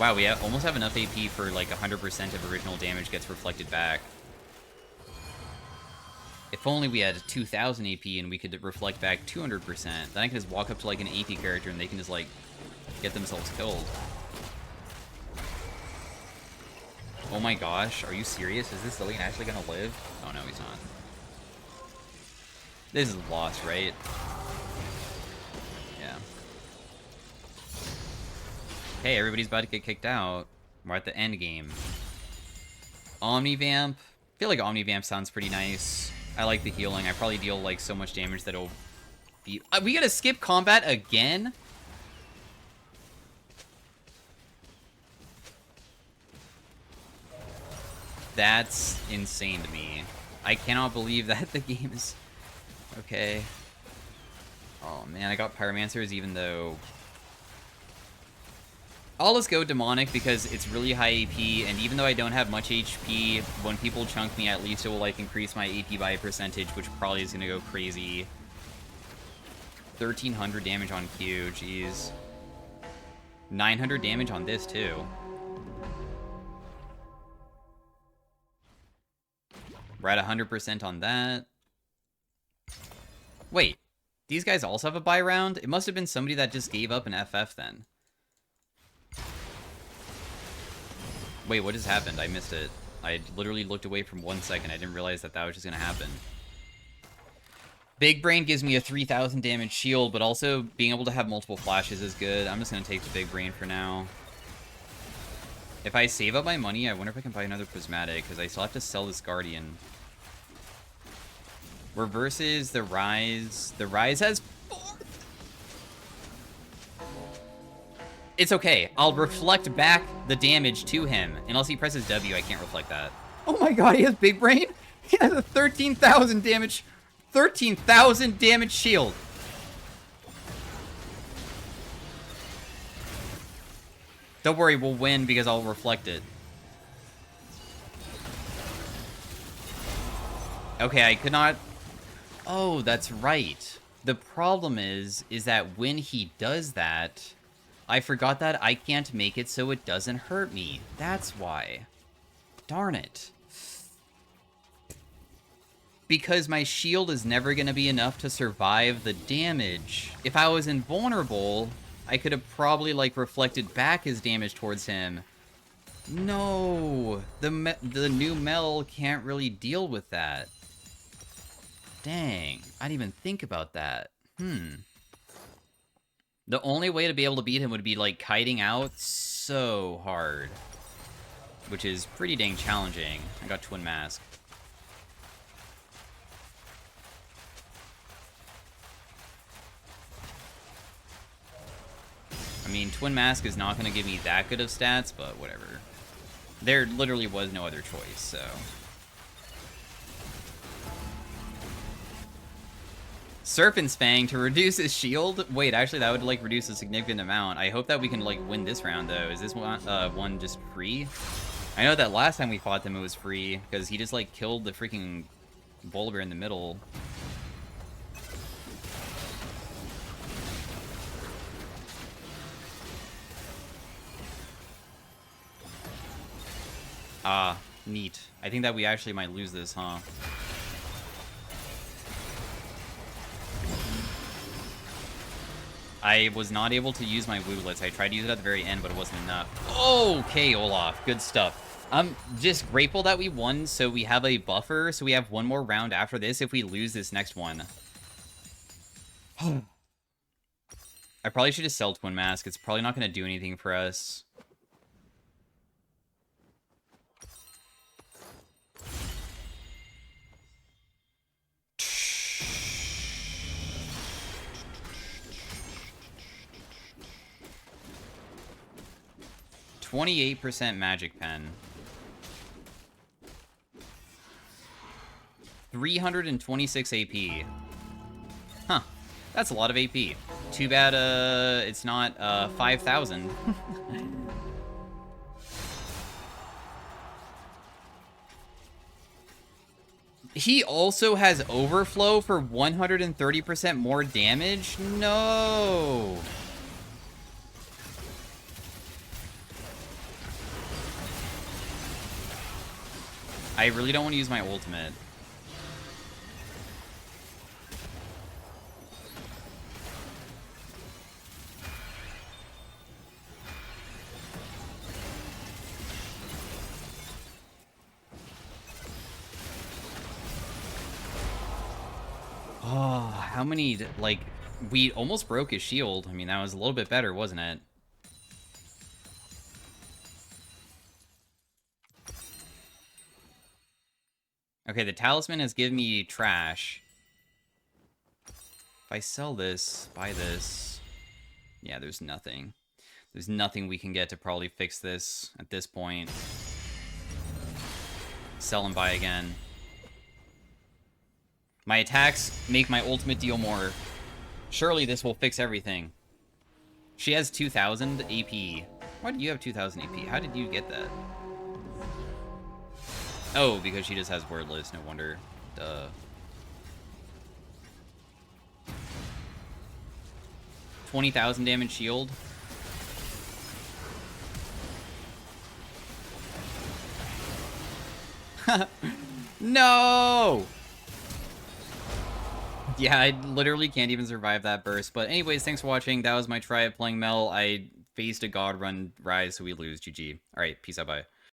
Wow, we almost have enough AP for, like, 100% of original damage gets reflected back. If only we had 2,000 AP and we could reflect back 200%, then I could just walk up to, like, an AP character and they can just, like, get themselves killed. Oh my gosh, are you serious? Is this Lillian actually gonna live? Oh no, he's not. This is lost, right? Yeah. Hey, everybody's about to get kicked out. We're at the end game. Omnivamp. I feel like Omnivamp sounds pretty nice. I like the healing. I probably deal, like, so much damage that it'll be... we gotta skip combat again? That's insane to me. I cannot believe that the game is... Okay. Oh, man, I got Pyromancers, even though... I'll just go Demonic because it's really high AP, and even though I don't have much HP, when people chunk me, at least it will, like, increase my AP by a percentage, which probably is gonna go crazy. 1,300 damage on Q, jeez. 900 damage on this, too. We're at 100% on that. Wait. These guys also have a buy round? It must have been somebody that just gave up an FF then. Wait, what just happened? I missed it. I literally looked away from 1 second. I didn't realize that that was just going to happen. Big Brain gives me a 3,000 damage shield, but also being able to have multiple flashes is good. I'm just going to take the Big Brain for now. If I save up my money, I wonder if I can buy another Prismatic, because I still have to sell this Guardian. Reverses the Rise. The Rise has 4. It's okay. I'll reflect back the damage to him. Unless he presses W, I can't reflect that. Oh my god, he has Big Brain? He has a 13,000 damage... 13,000 damage shield. Don't worry, we'll win because I'll reflect it. Okay, I could not... Oh, that's right. The problem is that when he does that, I forgot that I can't make it so it doesn't hurt me. That's why. Darn it. Because my shield is never going to be enough to survive the damage. If I was invulnerable, I could have probably, like, reflected back his damage towards him. No! The new Mel can't really deal with that. Dang. I didn't even think about that. The only way to be able to beat him would be, like, kiting out so hard. Which is pretty dang challenging. I got Twin Mask. I mean, Twin Mask is not going to give me that good of stats, but whatever. There literally was no other choice, so... Serpent's Fang to reduce his shield? Wait, actually, that would, like, reduce a significant amount. I hope that we can, like, win this round, though. Is this one just free? I know that last time we fought them, it was free, because he just, like, killed the freaking Volibear in the middle. Ah, neat. I think that we actually might lose this, huh? I was not able to use my Wooblets. I tried to use it at the very end, but it wasn't enough. Okay, Olaf. Good stuff. I'm just grateful that we won, so we have a buffer, so we have one more round after this if we lose this next one. I probably should just sell Twin Mask. It's probably not going to do anything for us. %28 Magic Pen. 326 AP. Huh. That's a lot of AP. Too bad, it's not, 5,000. He also has Overflow for 130% more damage? No! I really don't want to use my ultimate. Oh, how many, like, we almost broke his shield. I mean, that was a little bit better, wasn't it? Okay, the talisman has given me trash. If I sell this, buy this... Yeah, there's nothing. There's nothing we can get to probably fix this at this point. Sell and buy again. My attacks make my ultimate deal more. Surely this will fix everything. She has 2,000 AP. Why do you have 2,000 AP? How did you get that? Oh, because she just has Wordless, no wonder. Duh. $20,000 damage shield. No! Yeah, I literally can't even survive that burst. But anyways, thanks for watching. That was my try at playing Mel. I faced a God Run Rise, so we lose. GG. All right, peace out, bye.